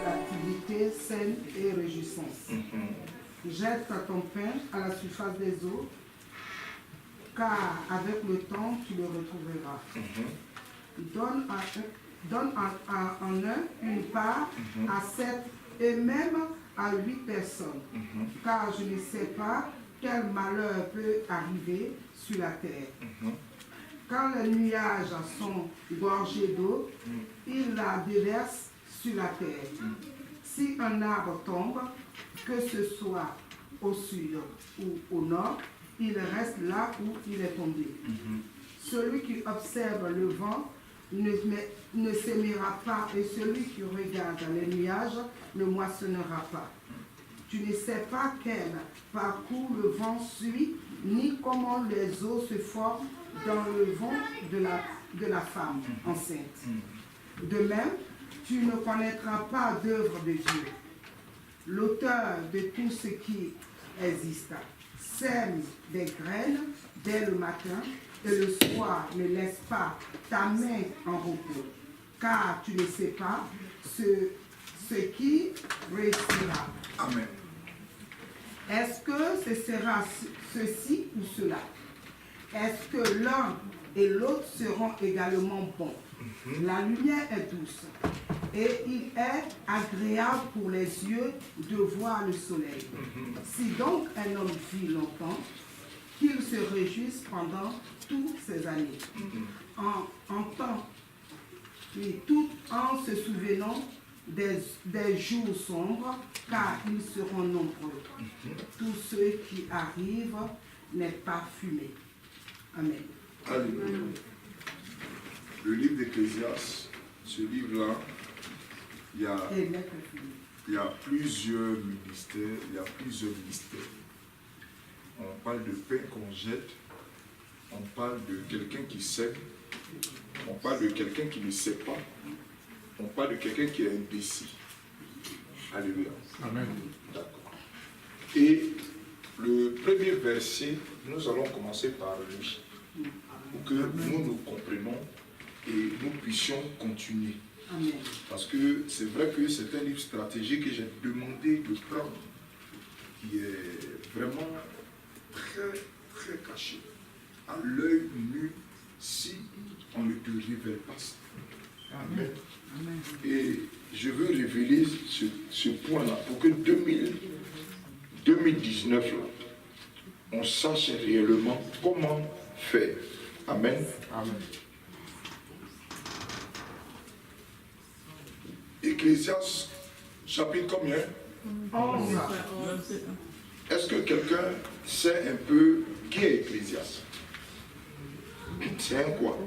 l'activité saine et réjouissance. Jette ton pain à la surface des eaux, car avec le temps tu le retrouveras. Donne en un une part à 7 et même à 8 personnes, car je ne sais pas quel malheur peut arriver sur la terre. Quand les nuages sont gorgés d'eau, ils la déversent sur la terre. Si un arbre tombe, que ce soit au sud ou au nord, il reste là où il est tombé. Celui qui observe le vent ne s'émira pas, et celui qui regarde les nuages ne moissonnera pas. Tu ne sais pas quel parcours le vent suit, ni comment les eaux se forment dans le ventre de la femme enceinte. De même, tu ne connaîtras pas d'œuvre de Dieu, l'auteur de tout ce qui existe. Sème des graines dès le matin, et le soir ne laisse pas ta main en repos, car tu ne sais pas ce qui réussira. Amen. Est-ce que ce sera ceci ou cela? Est-ce que l'un et l'autre seront également bons? La lumière est douce, et il est agréable pour les yeux de voir le soleil. Si donc un homme vit longtemps, qu'il se réjouisse pendant toutes ces années, tout en se souvenant des jours sombres, car ils seront nombreux. Tout ce qui arrive n'est pas fumé. Amen. Alléluia. Le livre d'Ecclésiaste, ce livre-là, il y a plusieurs ministères. On parle de pain qu'on jette, on parle de quelqu'un qui sème, on parle de quelqu'un qui ne sait pas, on parle de quelqu'un qui est imbécile. Alléluia. Amen. D'accord. Et le premier verset, nous allons commencer par lui, pour que nous comprenions et nous puissions continuer. Amen. Parce que c'est vrai que c'est un livre stratégique que j'ai demandé de prendre, qui est vraiment très, très caché, à l'œil nu, si on ne te révèle pas ça. Amen. Amen. Et je veux révéler ce point-là pour que 2019, là, on sache réellement comment faire. Amen. Amen. Ecclésiaste, chapitre combien? 11. Est-ce que quelqu'un sait un peu qui est Ecclésiaste? C'est un quoi?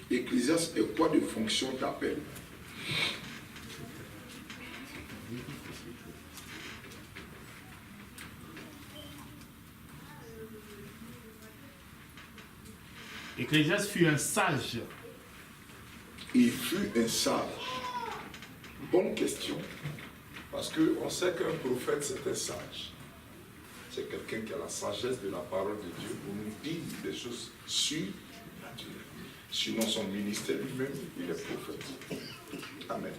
Ecclésiaste est quoi de fonction d'appel? Ecclésiaste fut un sage. Il fut un sage. Bonne question. Parce qu'on sait qu'un prophète, c'est un sage. C'est quelqu'un qui a la sagesse de la parole de Dieu pour nous dire des choses surnaturelles. Sinon, son ministère lui-même, il est prophète. Amen.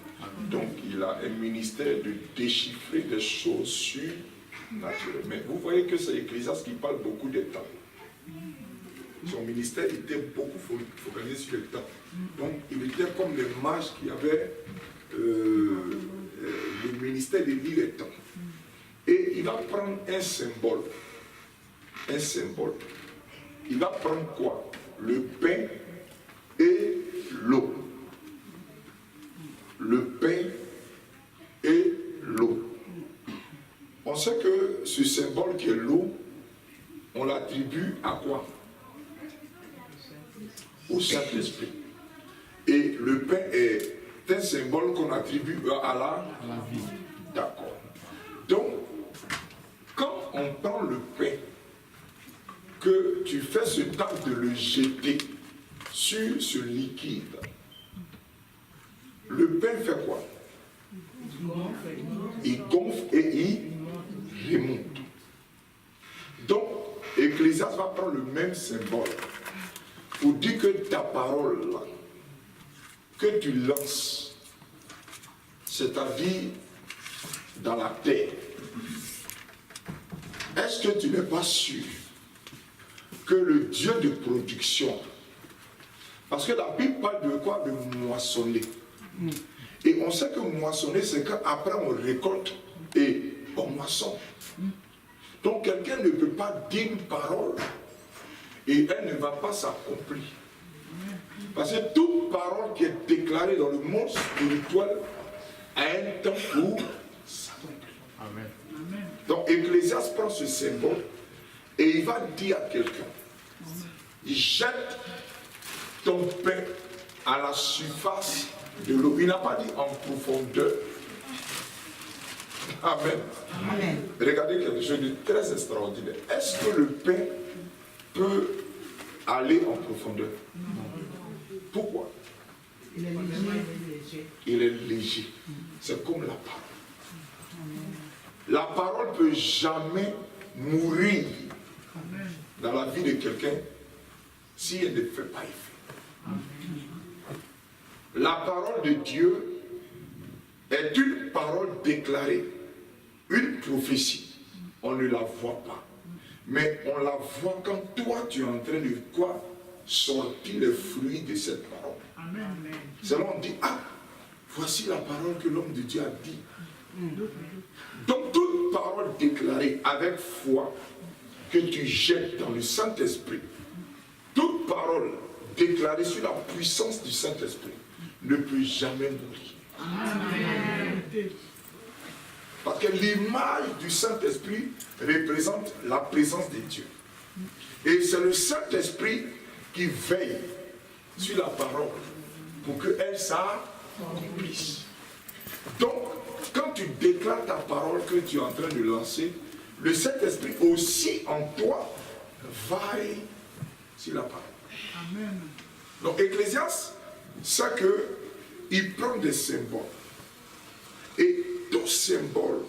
Donc, il a un ministère de déchiffrer des choses surnaturelles. Mais vous voyez que c'est Ecclésiaste qui parle beaucoup des temps. Son ministère était beaucoup focalisé sur le temps. Donc, il était comme les mages qui avaient le ministère de lire les temps. Et il va prendre un symbole. Un symbole. Il va prendre quoi? Le pain et l'eau. Le pain et l'eau. On sait que ce symbole qui est l'eau, on l'attribue à quoi? Au Saint-Esprit. Et le pain est un symbole qu'on attribue à la vie. D'accord. Donc, quand on prend le pain, que tu fais ce temps de le jeter sur ce liquide, le pain fait quoi? Il gonfle et il remonte. Donc, Ecclésiaste va prendre le même symbole pour dire que ta parole que tu lances, c'est-à-dire dans la terre, est-ce que tu n'es pas sûr que le Dieu de production, parce que la Bible parle de quoi? De moissonner. Et on sait que moissonner, c'est qu'après on récolte et on moissonne. Donc quelqu'un ne peut pas dire une parole et elle ne va pas s'accomplir. Parce que toute parole qui est déclarée dans le monde spirituel a un temps pour s'accomplir. Amen. Donc Ecclésiaste prend ce symbole et il va dire à quelqu'un, jette ton pain à la surface de l'eau. Il n'a pas dit en profondeur. Amen. Amen. Regardez quelque chose de très extraordinaire. Est-ce que le pain peut aller en profondeur? Pourquoi? Il est léger. Il est léger. C'est comme la parole. La parole ne peut jamais mourir dans la vie de quelqu'un si elle ne fait pas effet. La parole de Dieu est une parole déclarée, une prophétie. On ne la voit pas. Mais on la voit quand toi tu es en train de quoi? Sortir le fruit de cette parole. C'est là on dit, ah, voici la parole que l'homme de Dieu a dit. Donc toute parole déclarée avec foi que tu jettes dans le Saint-Esprit, toute parole déclarée sur la puissance du Saint-Esprit ne peut jamais mourir. Amen. Parce que l'image du Saint-Esprit représente la présence de Dieu. Et c'est le Saint-Esprit qui veille sur la parole pour qu'elle s'accomplisse. Donc, quand tu déclares ta parole que tu es en train de lancer, le Saint-Esprit aussi en toi veille sur la parole. Amen. Donc, Ecclésiaste, c'est qu'il prend des symboles. Et tout symbole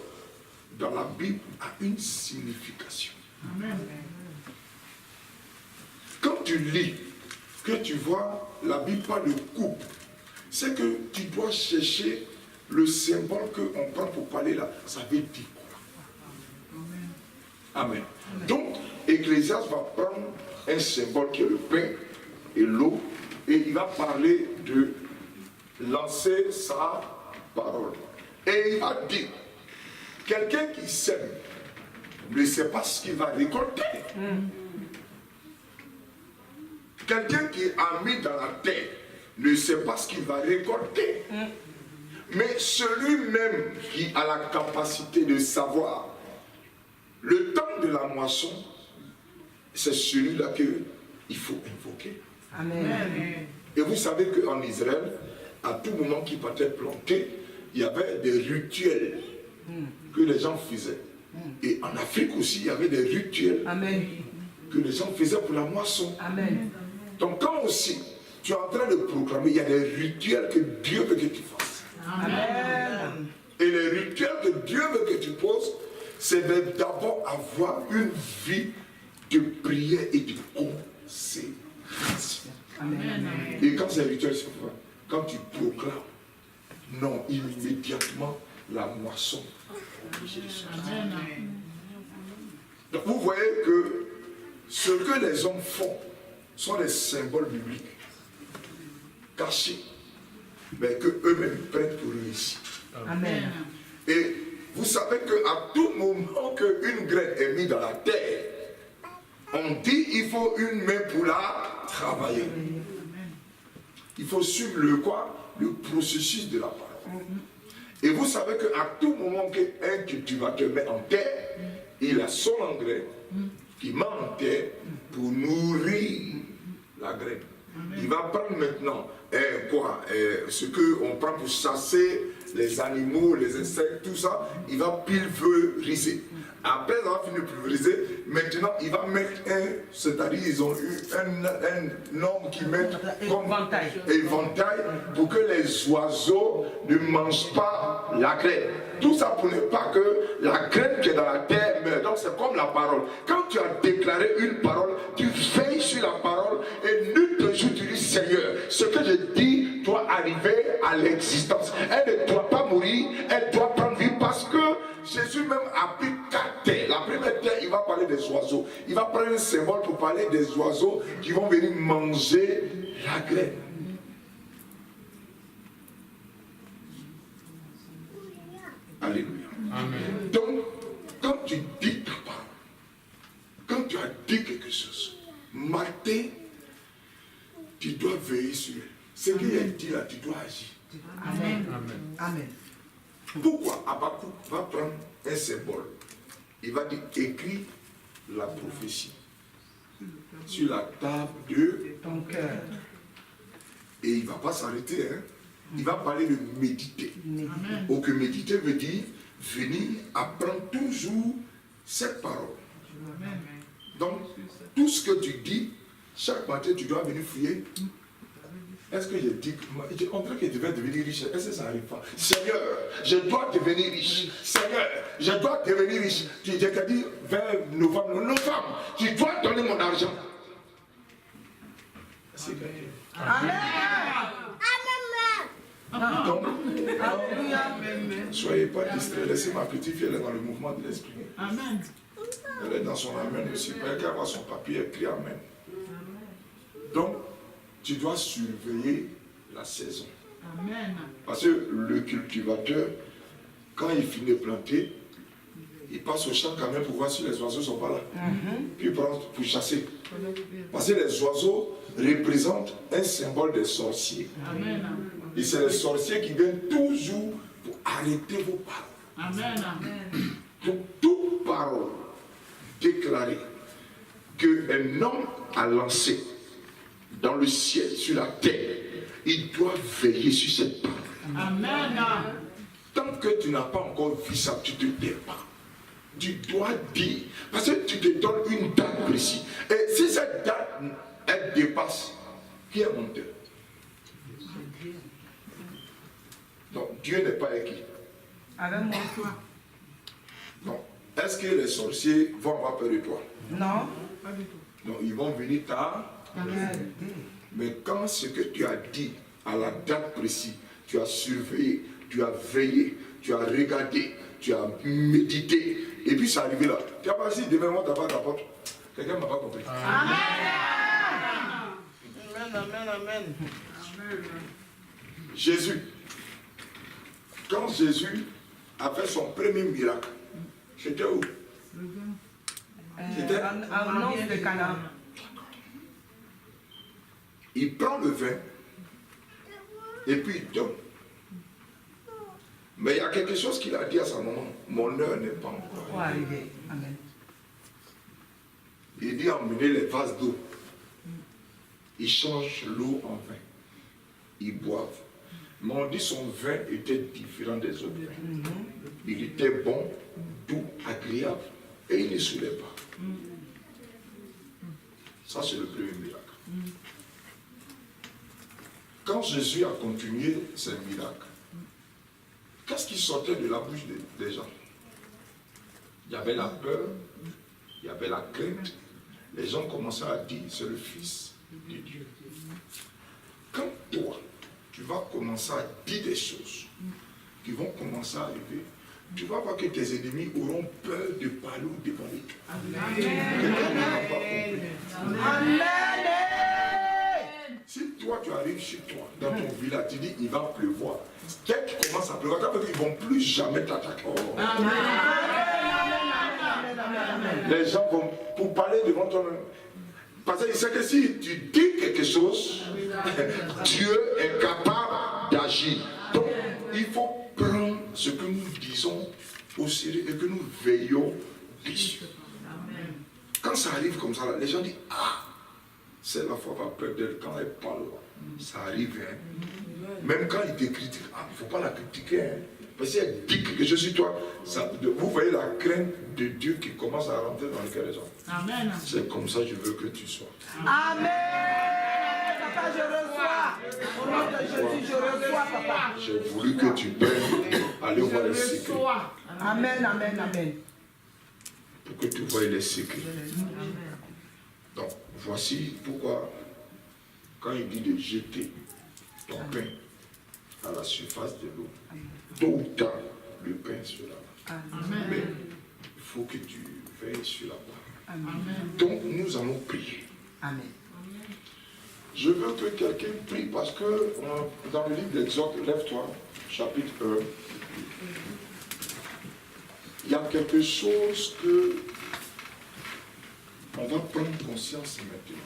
dans la Bible a une signification. Amen. Quand tu lis, que tu vois la Bible parle de coupe, c'est que tu dois chercher le symbole qu'on prend pour parler là. Ça veut dire quoi? Amen. Amen. Donc, Ecclésiaste va prendre un symbole qui est le pain et l'eau, et il va parler de lancer sa parole. Et il va dire, quelqu'un qui sème ne sait pas ce qu'il va récolter. Quelqu'un qui a mis dans la terre ne sait pas ce qu'il va récolter. Mais celui-même qui a la capacité de savoir le temps de la moisson, c'est celui-là qu'il faut invoquer. Amen. Et vous savez qu'en Israël, à tout moment qu'ils partaient planter, il y avait des rituels que les gens faisaient. Et en Afrique aussi, il y avait des rituels que les gens faisaient pour la moisson. Amen. Donc quand aussi tu es en train de proclamer, il y a des rituels que Dieu veut que tu fasses. Amen. Et les rituels que Dieu veut que tu poses, c'est d'abord avoir une vie de prière et de consécration. Amen. Et quand c'est rituel, c'est quoi? Quand tu proclames, non, immédiatement, la moisson. Amen. Donc vous voyez que ce que les hommes font sont des symboles bibliques cachés, mais qu'eux-mêmes prennent pour réussir. Amen. Et vous savez qu'à tout moment qu'une graine est mise dans la terre, on dit qu'il faut une main pour la travailler. Il faut suivre le quoi? Le processus de la parole. Et vous savez qu'à tout moment qu'un cultivateur met en terre, il a son engrais qui met en terre pour nourrir la graine. Il va prendre maintenant ce qu'on prend pour chasser les animaux, les insectes, tout ça, il va pulvériser. Après avoir fini de pulvériser, maintenant il va mettre c'est-à-dire ils ont eu un homme qui met comme éventail pour que les oiseaux ne mangent pas la graine. Tout ça pour ne pas que la graine qui est dans la terre meure. Donc c'est comme la parole. Quand tu as déclaré une parole, tu veilles sur la parole et nul te joue, tu dis Seigneur, ce que je dis doit arriver à l'existence. Elle ne doit pas mourir, elle doit prendre vie parce que Jésus même a pris 4 terres. La première terre, il va parler des oiseaux. Il va prendre un symbole pour parler des oiseaux qui vont venir manger la graine. Alléluia. Amen. Donc, quand tu dis ta parole, quand tu as dit quelque chose, matin, tu dois veiller sur elle. Ce qu'il a dit là, tu dois agir. Amen. Amen. Amen. Pourquoi Habakkuk va prendre un symbole? Il va dire écris la prophétie sur la table de ton cœur. Et il ne va pas s'arrêter. Il va parler de méditer. Ou que méditer veut dire venir apprendre toujours cette parole. Amen. Donc, tout ce que tu dis, chaque matin, tu dois venir fouiller. Est-ce que je dis, on dirait que je devais devenir riche? Est-ce que ça n'arrive pas? Seigneur, je dois devenir riche. Seigneur, je dois devenir riche. Je t'ai dit vers novembre, tu dois donner mon argent. C'est gagné. Amen. Donc, soyez pas distraits. Laissez ma petite fille, elle est dans le mouvement de l'esprit. Amen. Elle est dans son amen aussi. Elle a son papier, elle crie amen. Donc, tu dois surveiller la saison. Amen. Parce que le cultivateur, quand il finit de planter, il passe au champ quand même pour voir si les oiseaux ne sont pas là. Puis il prend pour chasser. Parce que les oiseaux représentent un symbole des sorciers. Amen. Et c'est les sorciers qui viennent toujours pour arrêter vos paroles. Amen. Donc toute parole déclarée qu'un homme a lancée dans le ciel, sur la terre, il doit veiller sur cette parole. Amen. Tant que tu n'as pas encore vu ça, tu ne te tais pas. Tu dois dire, parce que tu te donnes une date précise. Et si cette date, elle dépasse, qui est menteur? Donc Dieu n'est pas avec qui? Avec moi. Non. Est-ce que les sorciers vont avoir peur de toi? Non, pas du tout. Donc ils vont venir tard. Mais quand ce que tu as dit à la date précise, tu as surveillé, tu as veillé, tu as regardé, tu as médité, et puis c'est arrivé là. Tu n'as pas dit demain moi t'as pas ta porte. Quelqu'un ne m'a pas compris. Amen. Amen, amen, amen. Jésus, quand Jésus a fait son premier miracle, c'était où? C'était à Nord de Canaan. Il prend le vin et puis il donne. Mais il y a quelque chose qu'il a dit à sa maman. Mon heure n'est pas encore arrivée. Amen. Il dit emmenez les vases d'eau. Il change l'eau en vin. Ils boivent. Mais on dit son vin était différent des autres vins. Il était bon, doux, agréable et il ne saoulait pas. Ça c'est le premier miracle. Quand Jésus a continué ses miracles, qu'est-ce qui sortait de la bouche des gens? Il y avait la peur, il y avait la crainte. Les gens commençaient à dire, c'est le Fils de Dieu. Quand toi, tu vas commencer à dire des choses qui vont commencer à arriver, tu vas voir que tes ennemis auront peur de parler ou de parler. Amen. Amen. Si toi tu arrives chez toi, dans ton village, tu dis il va pleuvoir. Dès qu'il commence à pleuvoir, ils ne vont plus jamais t'attaquer. Oh. Les gens vont pour parler devant toi. Parce qu'ils savent que si tu dis quelque chose, Dieu est capable d'agir. Donc il faut prendre ce que nous disons au sérieux et que nous veillons dessus. Quand ça arrive comme ça, les gens disent ah, c'est la fois pas peur d'elle quand elle parle. Ça arrive. Hein. Même quand ils te critiquent, il ne faut pas la critiquer. Hein. Parce qu'elle dit que je suis toi. Vous voyez la crainte de Dieu qui commence à rentrer dans le cœur des gens. Amen. C'est comme ça que je veux que tu sois. Amen. Papa, je reçois. Au nom de Jésus, je reçois, papa. J'ai voulu que tu prennes, aller voir les secrets. Amen, amen, amen. Pour que tu voies les secrets. Donc, voici pourquoi, quand il dit de jeter ton pain à la surface de l'eau, tôt ou tard, le pain sera. Mais il faut que tu veilles sur la parole. Donc, nous allons prier. Amen. Je veux que quelqu'un prie parce que dans le livre d'Exode, lève-toi, chapitre 1, il y a quelque chose que on va prendre conscience maintenant.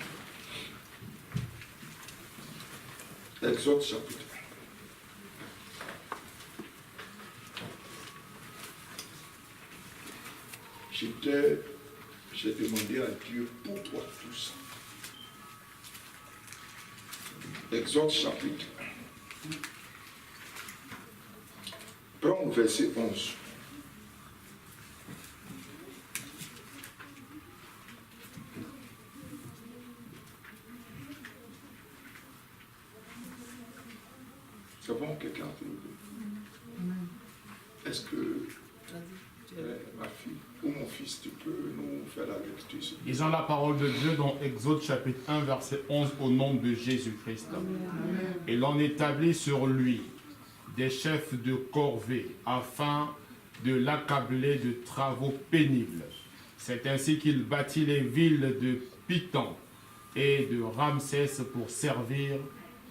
Exode chapitre 1. J'ai demandé à Dieu pourquoi tout ça. Exode chapitre 1. Prends le verset 11. C'est bon, quelqu'un te le dit. Est-ce que ma fille ou mon fils, tu peux nous faire la lecture? Lisons la parole de Dieu dans Exode chapitre 1, verset 11, au nom de Jésus-Christ. Et l'on établit sur lui des chefs de corvée afin de l'accabler de travaux pénibles. C'est ainsi qu'il bâtit les villes de Python et de Ramsès pour servir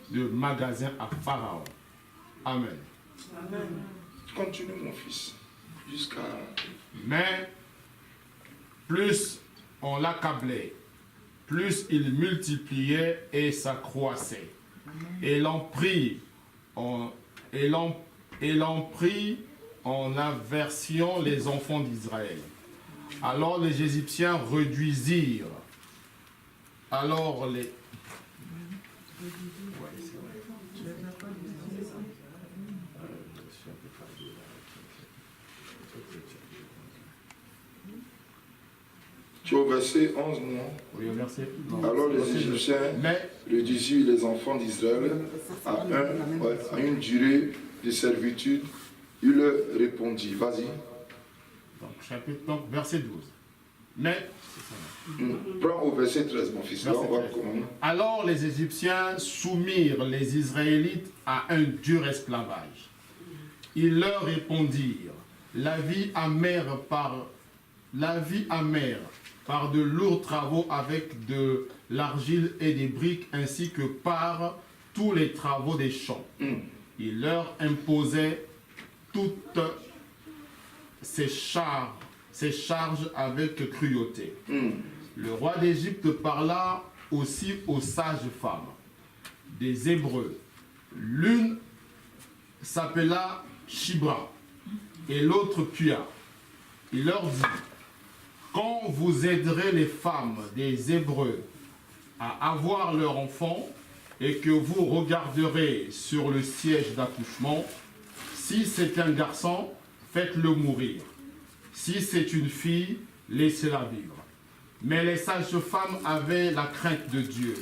de magasin à Pharaon. Amen. Amen. Continue mon fils, jusqu'à... Mais plus on l'accablait, plus il multipliait et s'accroissait. Et l'on prit en aversion les enfants d'Israël. Alors les Égyptiens réduisirent. Alors les... Tu es au verset 11, non? Oui, au verset... Non. Alors les Égyptiens réduisirent les enfants d'Israël à une durée de servitude. Il leur répondit, vas-y. Donc, verset 12. Mais... Prends au verset 13, mon fils. Là, on va comment. Alors les Égyptiens soumirent les Israélites à un dur esclavage. Ils leur répondirent, la vie amère par de lourds travaux avec de l'argile et des briques, ainsi que par tous les travaux des champs. Il leur imposait toutes ces charges avec cruauté. Le roi d'Égypte parla aussi aux sages femmes des Hébreux. L'une s'appela Shibra et l'autre Pua. Il leur dit, quand vous aiderez les femmes des Hébreux à avoir leur enfant et que vous regarderez sur le siège d'accouchement, si c'est un garçon, faites-le mourir. Si c'est une fille, laissez-la vivre. Mais les sages-femmes avaient la crainte de Dieu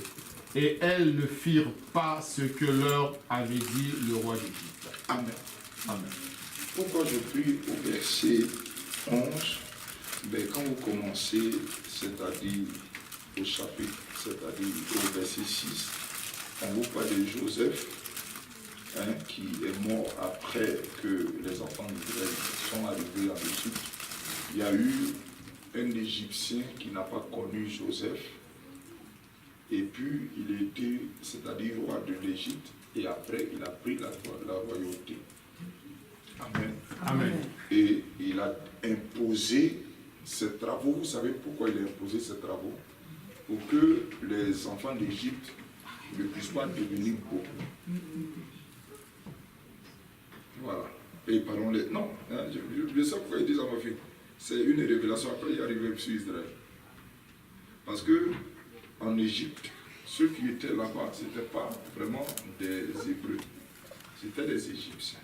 et elles ne firent pas ce que leur avait dit le roi d'Égypte. Amen. Amen. Pourquoi je prie au verset 11? Ben, quand vous commencez, c'est-à-dire au chapitre, c'est-à-dire au verset 6, on vous parle de Joseph, qui est mort après que les enfants d'Israël sont arrivés en Égypte. Il y a eu un Égyptien qui n'a pas connu Joseph, et puis il était, c'est-à-dire roi de l'Égypte, et après il a pris la royauté. Amen. Amen. Et il a imposé ses travaux. Vous savez pourquoi il a imposé ses travaux? Pour que les enfants d'Égypte ne puissent pas devenir beaux. Voilà. Et parlons-les. Non, je sais pourquoi il dit ça, ma fille. C'est une révélation après il est arrivé sur Israël. Parce que en Égypte, ceux qui étaient là-bas, ce n'étaient pas vraiment des Hébreux. C'était des Égyptiens.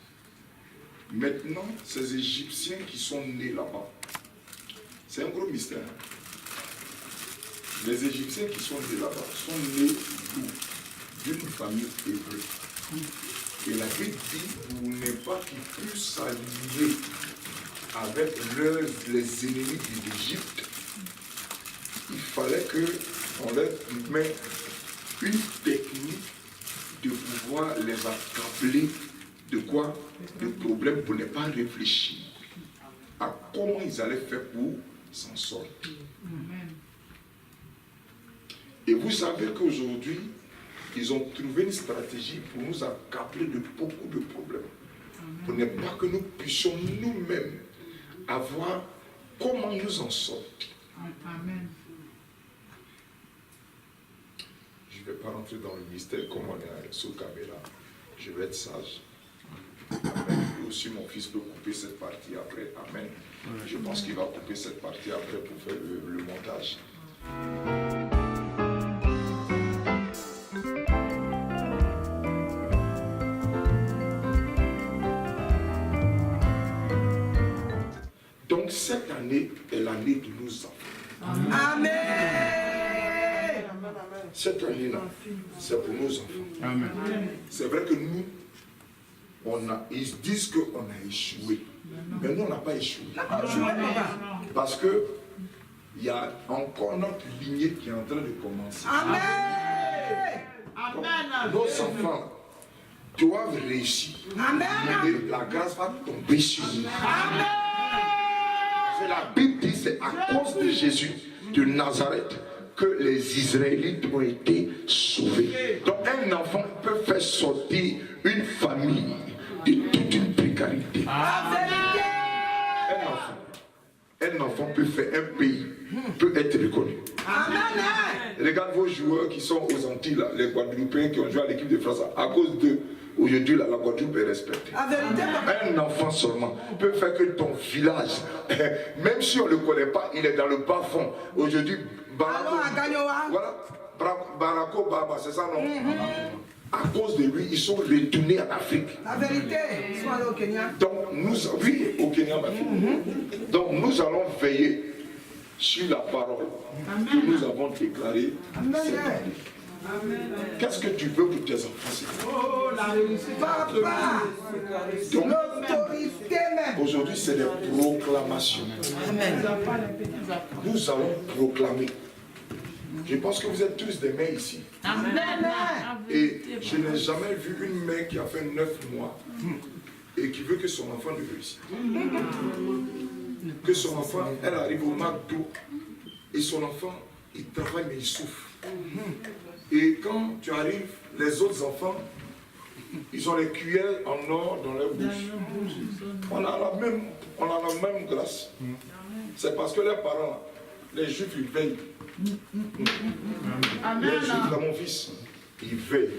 Maintenant, ces Égyptiens qui sont nés là-bas, c'est un gros mystère. Les Égyptiens qui sont nés là-bas sont nés d'une famille hébreu. Et la Bible dit, pour ne pas qu'ils puissent s'allier avec les ennemis de l'Égypte, il fallait qu'on leur mette une technique de pouvoir les accabler de quoi? De problèmes pour ne pas réfléchir à comment ils allaient faire pour s'en sortir. Et vous savez qu'aujourd'hui, ils ont trouvé une stratégie pour nous accabler de beaucoup de problèmes. Pour ne pas que nous puissions nous-mêmes avoir comment nous en sortir. Amen. Je ne vais pas rentrer dans le mystère comme on est sous caméra. Je vais être sage. Amen. Et aussi mon fils peut couper cette partie après. Amen. Je pense qu'il va couper cette partie après pour faire le montage. Donc cette année est l'année de nos enfants. Amen. Cette année-là, c'est pour nos enfants. Amen. C'est vrai que nous, ils disent qu'on a échoué. Mais nous, on n'a pas échoué. Parce que il y a encore notre lignée qui est en train de commencer. Amen. Donc, nos enfants doivent réussir. Amen. Et la grâce va tomber sur nous. Amen. C'est la Bible dit, c'est à cause de Jésus de Nazareth que les Israélites ont été sauvés. Donc un enfant peut faire sortir une famille de toute une précarité. Un enfant peut faire un pays, peut être reconnu. Amen. Regarde vos joueurs qui sont aux Antilles, là, les Guadeloupéens qui ont joué à l'équipe de France. À cause d'eux, aujourd'hui, la Guadeloupe est respectée. Un enfant seulement peut faire que ton village, même si on ne le connaît pas, il est dans le bas fond. Aujourd'hui, Barack Obama, c'est ça, non? À cause de lui, ils sont retournés en Afrique. La vérité, ils sont allés au Kenya. Donc, oui, au Kenya, ma fille. Donc, nous allons veiller sur la parole que nous avons déclarée cette année. Qu'est-ce que tu veux pour tes enfants? Oh, la réussite. Papa. Donc, l'autorité même. aujourd'hui, c'est des proclamations. Amen. Nous allons proclamer. Je pense que vous êtes tous des mères ici. Amen. Et je n'ai jamais vu une mère qui a fait 9 mois et qui veut que son enfant ne réussisse. Que son enfant, elle arrive au McDo et son enfant, il travaille mais il souffre. Et quand tu arrives, les autres enfants, ils ont les cuillères en or dans leur bouche. On a la même grâce. C'est parce que les parents, les juifs, ils veillent. Les juifs, là, mon fils, ils veillent.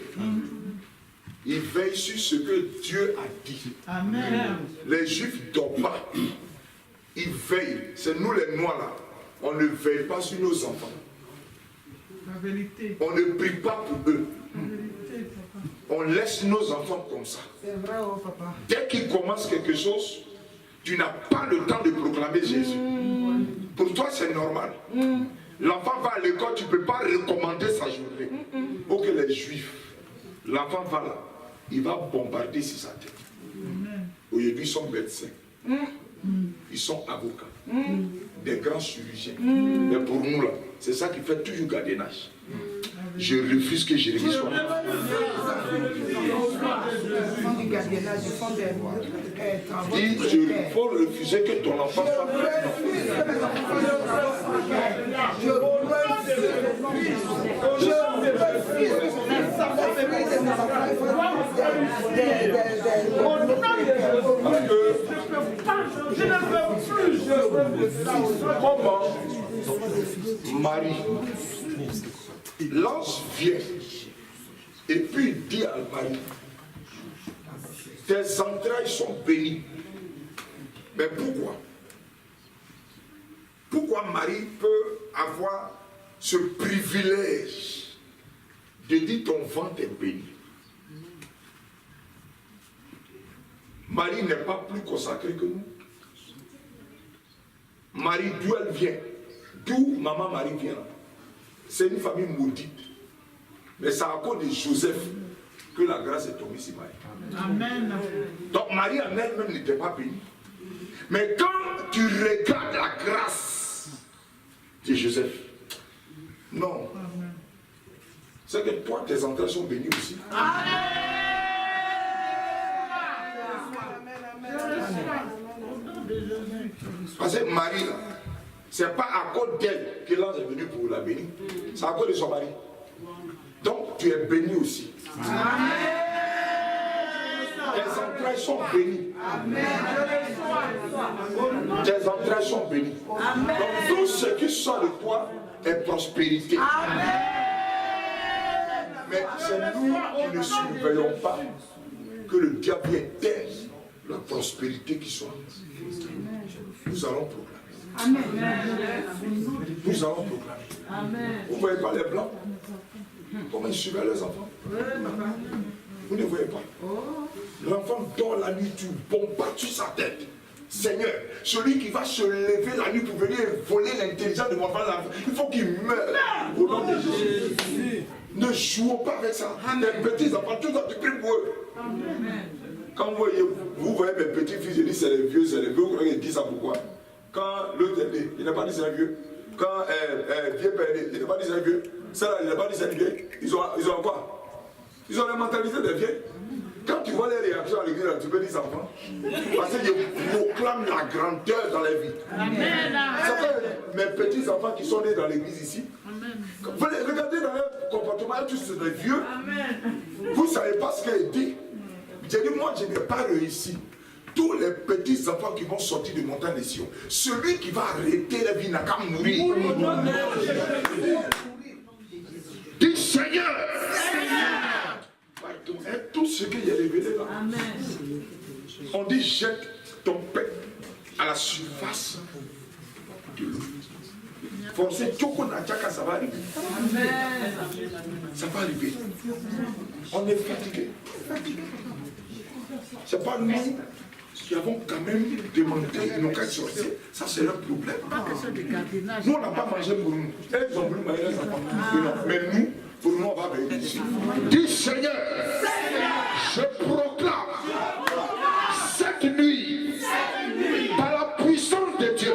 Ils veillent sur ce que Dieu a dit. Amen. Les juifs ne dorment pas. Ils veillent. C'est nous les noirs là. On ne veille pas sur nos enfants. La vérité. On ne prie pas pour eux. La vérité, papa. On laisse nos enfants comme ça. C'est vrai, oh papa. Dès qu'ils commencent quelque chose, tu n'as pas le temps de proclamer Jésus. Pour toi, c'est normal. L'enfant va à l'école, tu ne peux pas recommander sa journée. Pour que les juifs, l'enfant va là, il va bombarder sur sa tête. Aujourd'hui, ils sont médecins. Ils sont avocats. Des grands chirurgiens. Mais pour nous, là, c'est ça qui fait toujours gardiennage. Je refuse que Jérémie soit là. Il faut refuser que ton enfant soit Je ne veux plus. comment Marie l'ange vient et puis il dit à Marie, tes entrailles sont bénies. Mais pourquoi? Pourquoi Marie peut avoir ce privilège de dire ton ventre est béni? Marie n'est pas plus consacrée que nous. Marie, d'où elle vient, d'où maman Marie vient, c'est une famille maudite. Mais c'est à cause de Joseph que la grâce est tombée sur Marie. Amen. Donc Marie en elle-même n'était pas bénie. Mais quand tu regardes la grâce de Joseph, non. C'est que toi, tes entrailles sont bénies aussi. Parce que Marie, c'est pas à cause d'elle que l'ange est venu pour la bénir. C'est à cause de son mari. Donc tu es béni aussi. Tes entrailles sont bénies. Tes entrailles sont bénies. Donc tout ce qui sort de toi est prospérité. Mais c'est nous qui ne surveillons pas que le diable éteint la prospérité qui soit. Nous allons proclamer. Nous allons proclamer. Vous ne voyez pas les blancs? Comment ils surveillent leurs enfants? Vous ne voyez pas? L'enfant dort la nuit, tu bombes pas sur sa tête. Seigneur, celui qui va se lever la nuit pour venir voler l'intelligence de mon enfant, il faut qu'il meure au nom de Jésus. Ne jouons pas avec ça. Les petits enfants, tout ça, tu pries pour eux. Quand vous voyez mes petits fils, je dis c'est les vieux, vous croyez qu'ils disent ça pourquoi? Quand l'autre est né, il n'a pas dit c'est un vieux. Quand vieux père est né, il n'a pas dit c'est un vieux. Ça là, il n'a pas dit c'est un vieux. Ils ont quoi? Ils ont la mentalité des vieux. Quand tu vois les réactions à l'église, tu peux dire ça enfant. Parce qu'ils proclament la grandeur dans la vie. C'est pas mes petits enfants qui sont nés dans l'église ici. Vous regardez dans leur comportement, tous ces vieux. Vous ne savez pas ce qu'il dit. J'ai dit, moi je n'ai pas réussi. Tous les petits enfants qui vont sortir de montagne de Sion, celui qui va arrêter la vie n'a qu'à mourir. Dis Seigneur, et tout ce qu'il y a révélé là. On dit jette ton pain à la surface de l'eau. Forcez Tchoko Nadjaka, ça va arriver. Ça va arriver. On est fatigué. C'est pas nous qui avons quand même demandé une occasion. Ça, c'est leur problème. Nous, on n'a pas mangé pour nous. Ils ont voulu manger les enfants. Mais nous, pour nous, on va venir ici. Dis Seigneur, je proclame cette nuit, par la puissance de Dieu,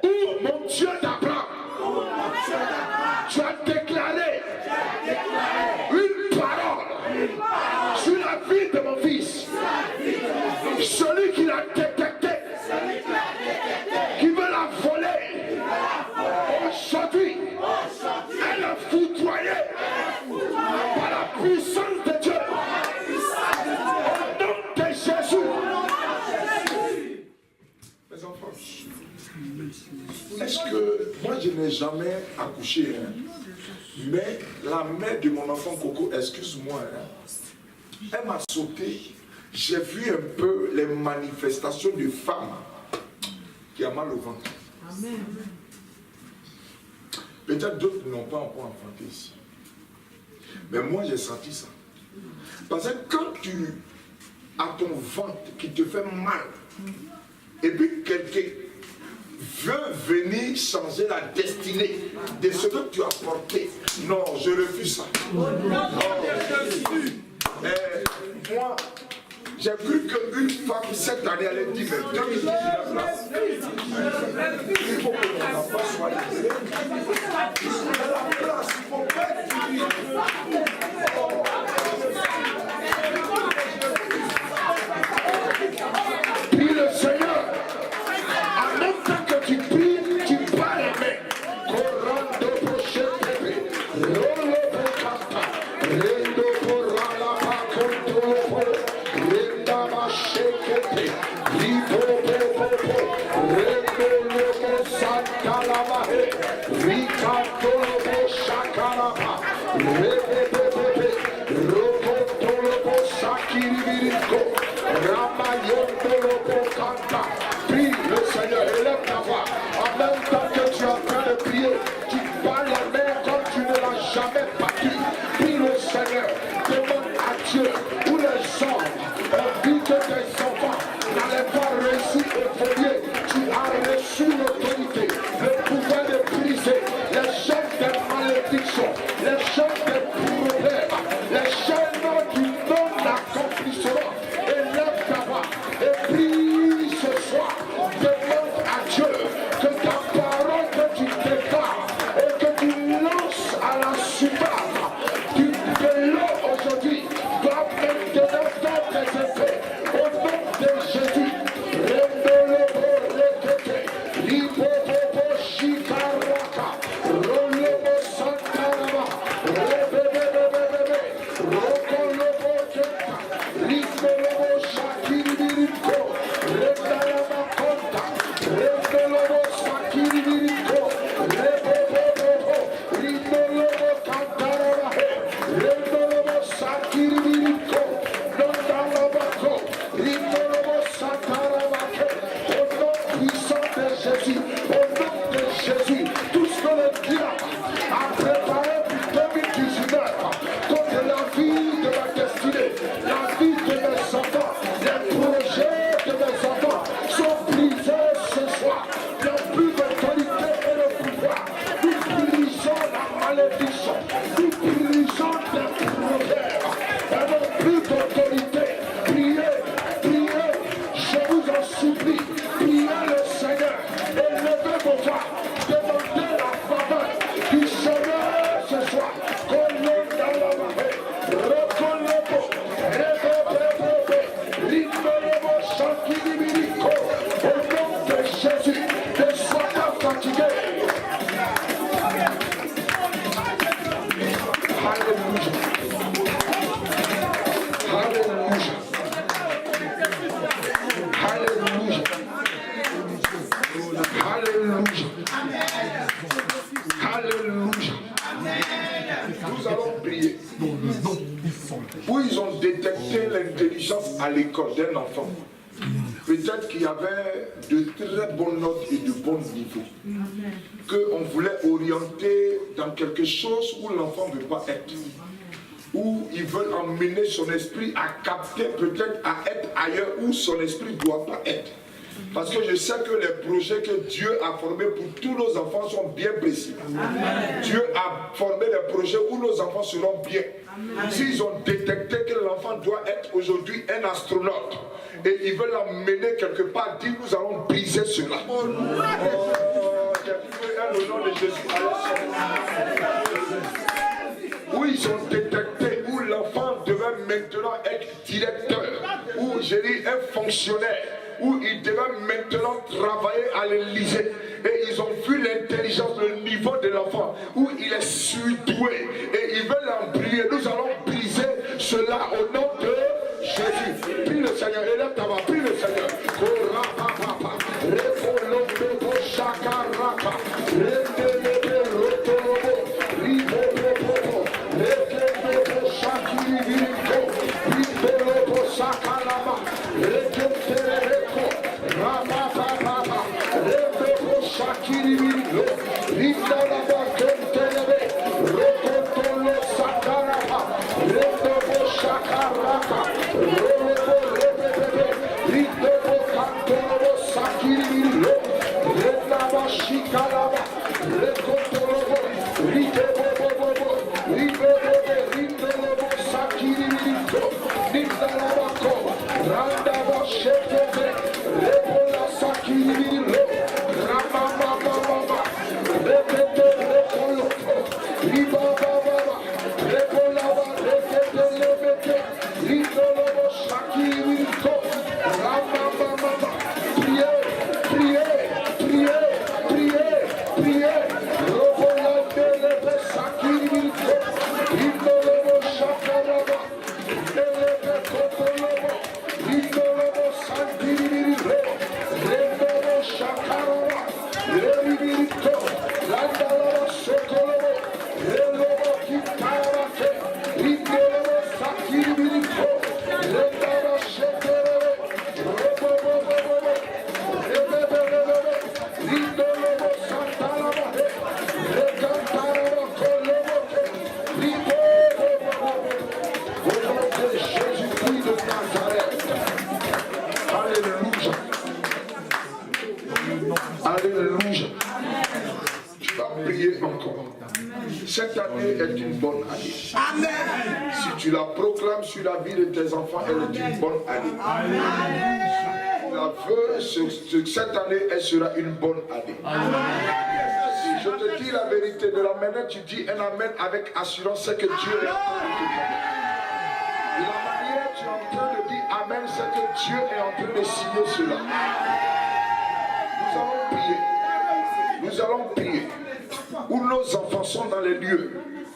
où mon Dieu d'Abraham, tu as déclaré une parole sur la vie de mon fils. Celui qui l'a détecté, qui veut la voler, aujourd'hui, elle a foudroyé par la puissance de Dieu. Au nom de Jésus. Mes enfants, est-ce que moi je n'ai jamais accouché, hein? Mais la mère de mon enfant Coco, excuse-moi, hein, elle m'a sauté. J'ai vu un peu les manifestations de femmes qui ont mal au ventre. Amen. Peut-être d'autres n'ont pas encore enfanté ici. Mais moi j'ai senti ça. Parce que quand tu as ton ventre qui te fait mal, et puis quelqu'un veut venir changer la destinée de ce que tu as porté, non, je refuse ça. Non. Moi, j'ai cru qu'une femme cette année allait dire, mais tant que j'ai la place, il faut que mon enfant soit laissé. La place, il faut pas qu'il prie le Seigneur. En même temps que tu pries, tu bats les mains. Corando prochete, rolo bocata, rendo porala conto. Prie le Seigneur, élève ta voix. En même temps que tu es en train de prier, tu bats les mains comme tu ne l'as jamais battu. Prie le Seigneur. que tes enfants n'allaient pas réussir et évoluer, tu as reçu l'autorité, le pouvoir de briser les chaînes des malédictions, les chaînes des problèmes, les chaînes du non-accomplissement. Élève ta voix et prie ce soir. Demande à Dieu que ta parole que tu déclares et que tu lances à la surface du vélo aujourd'hui doit maintenant faire tes effets au nom de Jésus. Où ils ont détecté l'intelligence à l'école d'un enfant. Peut-être qu'il y avait de très bonnes notes et de bons niveaux. Qu'on voulait orienter dans quelque chose où l'enfant ne veut pas être. Où ils veulent emmener son esprit à capter, peut-être à être ailleurs où son esprit ne doit pas être. Parce que je sais que les projets que Dieu a formés pour tous nos enfants sont bien précis. Amen. Dieu a formé des projets où nos enfants seront bien. S'ils ont détecté que l'enfant doit être aujourd'hui un astronaute et ils veulent l'emmener quelque part, dit nous allons briser cela. Oh, j'ai prié au nom de Jésus. Où ils ont détecté, où l'enfant devait maintenant être directeur, où j'ai dit un fonctionnaire, où il devait maintenant travailler à l'Élysée. Et ils ont vu l'intelligence, le niveau de l'enfant, où il est surdoué. Et ils veulent l'embriser. Nous allons briser cela au nom de Jésus. Prie le Seigneur, élève ta voix, prie le Seigneur. Priez, tu la proclames sur la vie de tes enfants, elle est une bonne année. Cette année, elle sera une bonne année. Si je te dis la vérité, de la manière tu dis un amen avec assurance, c'est que Dieu est en train de te dire. De la manière tu es en train de dire amen, c'est que Dieu est en train de signer cela. Nous allons prier. Où nos enfants sont dans les lieux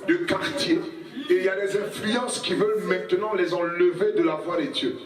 de quartier. Et il y a des influences qui veulent maintenant les enlever de la voie de Dieu.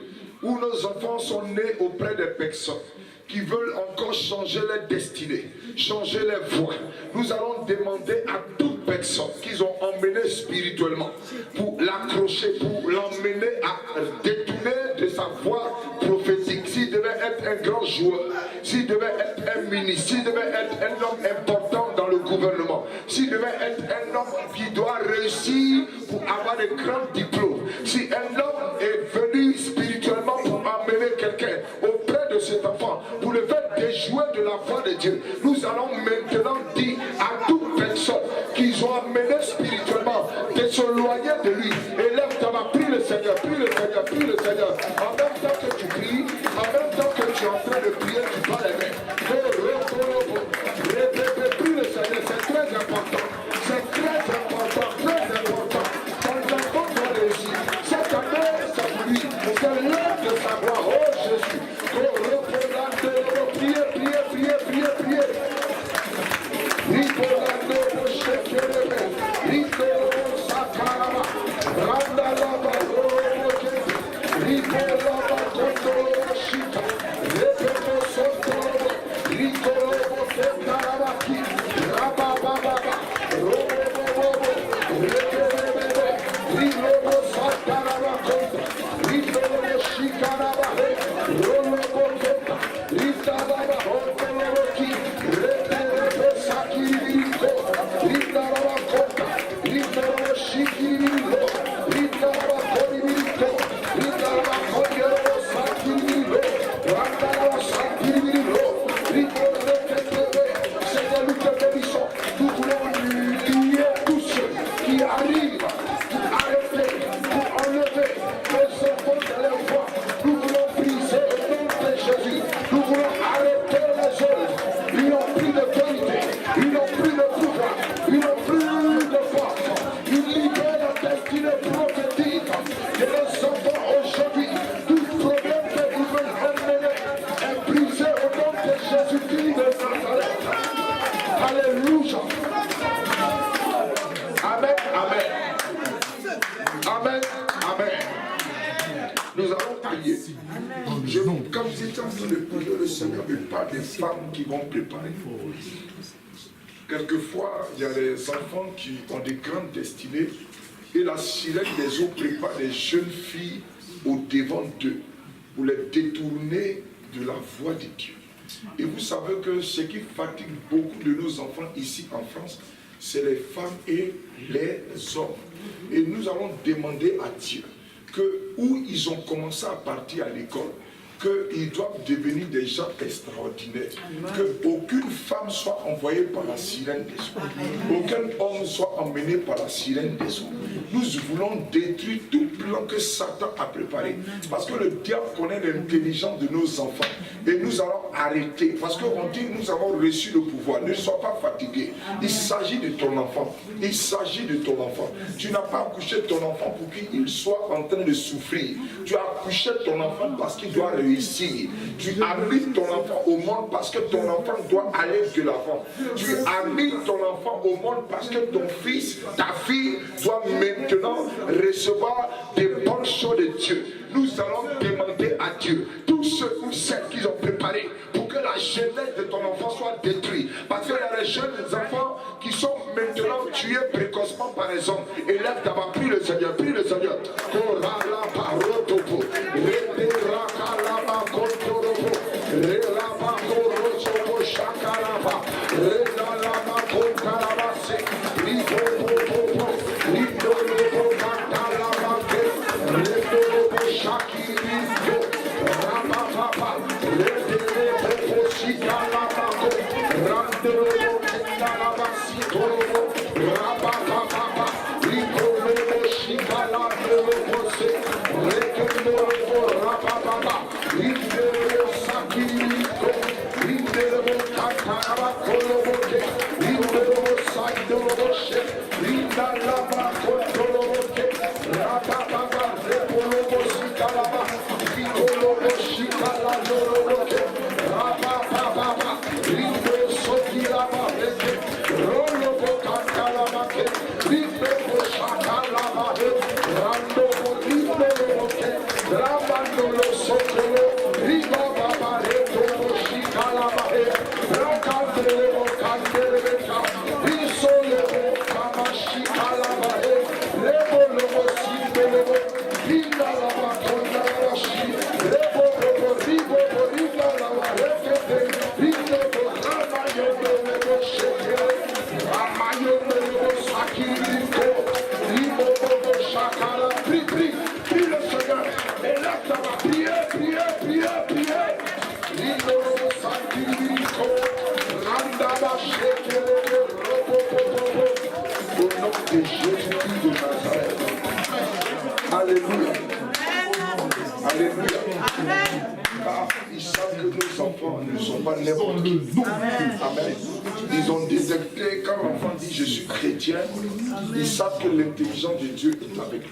Où nos enfants sont nés auprès des personnes qui veulent encore changer leur destinée, changer leur voie. Nous allons demander à toute personne qu'ils ont emmené spirituellement pour l'accrocher, pour l'emmener à détourner de sa voie prophétique. S'il devait être un grand joueur, s'il devait être un ministre, s'il devait être un homme important dans le gouvernement, s'il devait être un homme qui doit réussir pour avoir de grands diplômes, si un homme est venu spirituellement pour emmener quelqu'un auprès de cet enfant, pour le faire déjouer de la voie de Dieu, nous allons maintenant dire à toute personne qu'ils ont amené spirituellement de s'éloigner de lui. Et lève ta main, prie le Seigneur, prie le Seigneur, prie le Seigneur. En même temps que tu pries, en même temps que tu es en train de prier, tu parles les mains. Prie le Seigneur, c'est très important. C'est très important, très important. Ton enfant doit réussir. Cette année, c'est pour lui. C'est l'heure de savoir, oh Jésus. Priez, priez, priez, priez, priez. Des femmes qui vont préparer. Quelquefois, il y a des enfants qui ont des grandes destinées et la sirène des eaux prépare des jeunes filles au devant d'eux pour les détourner de la voie de Dieu. Et vous savez que ce qui fatigue beaucoup de nos enfants ici en France, c'est les femmes et les hommes. Et nous allons demander à Dieu que où ils ont commencé à partir à l'école, qu'ils doivent devenir des gens extraordinaires. Qu'aucune femme soit envoyée par la sirène des eaux. Aucun homme soit emmené par la sirène des eaux. Nous voulons détruire tout plan que Satan a préparé. Parce que le diable connaît l'intelligence de nos enfants. Et nous allons arrêter. Parce qu'on dit nous avons reçu le pouvoir. Ne sois pas fatigué. Il s'agit de ton enfant. Il s'agit de ton enfant. Tu n'as pas accouché ton enfant pour qu'il soit en train de souffrir. Tu as accouché ton enfant parce qu'il doit réussir. Tu as mis ton enfant au monde parce que ton enfant doit aller de l'avant. Tu as mis ton enfant au monde parce que ton fils, ta fille doit maintenant recevoir des bonnes choses de Dieu. Nous allons demander à Dieu, tous ceux ou celles qui ont préparé pour que la jeunesse de ton enfant soit détruite. Parce qu'il y a des jeunes enfants qui sont maintenant tués précocement par les hommes. Élève d'abord, prie le Seigneur, prie le Seigneur. Rabba Alléluia. Alléluia. Car ils savent que nos enfants ne sont pas n'importe qui. Amen. Ils ont détecté quand l'enfant dit je suis chrétien, ils savent que l'intelligence de Dieu est avec lui.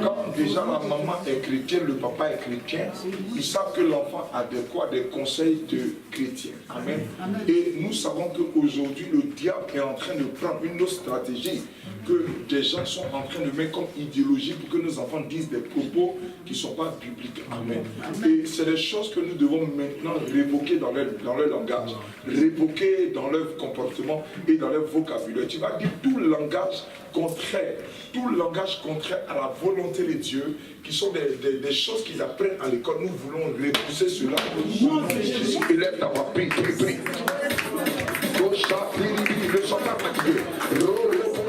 Quand déjà la maman est chrétienne, le papa est chrétien, ils savent que l'enfant a des conseils de chrétien. Amen. Et nous savons qu'aujourd'hui le diable est en train de prendre une autre stratégie que des gens sont en train de mettre comme idéologie pour que nos enfants disent des propos qui ne sont pas bibliques. Amen. Et c'est des choses que nous devons maintenant révoquer dans leur langage, révoquer dans leur comportement et dans leur vocabulaire. Tu vas dire tout langage contraire à la volonté de Dieu, qui sont des choses qu'ils apprennent à l'école. Nous voulons repousser cela. Jésus, élève ta voix, prie, prie, prie. Ne sois pas fatigué.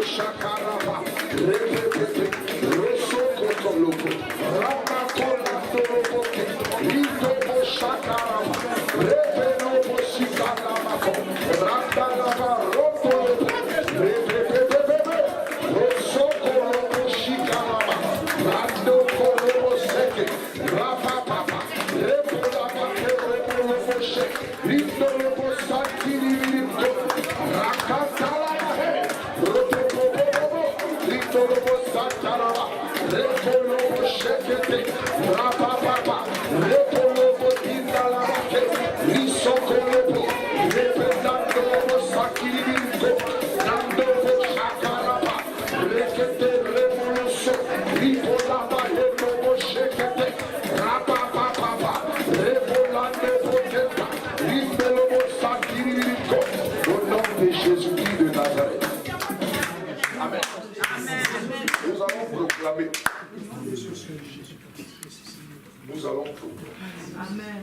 Shakaraba, Repepe, Rosoko Tolopo, Ramakola Toloboke, Litobo Shakaraba, Repelobo Shikalabako, Randalaba Rotolobo, Repepe, Rosoko Lobo Shikalaba, Randoko Lobo Seke, Rapapapa, Repolaba, Repolobo Shek, Litobo Sakiri, Rakatala. Au nom de Jésus-Christ de Nazareth. Amen. Nous allons proclamer. Nous allons proclamer. Amen.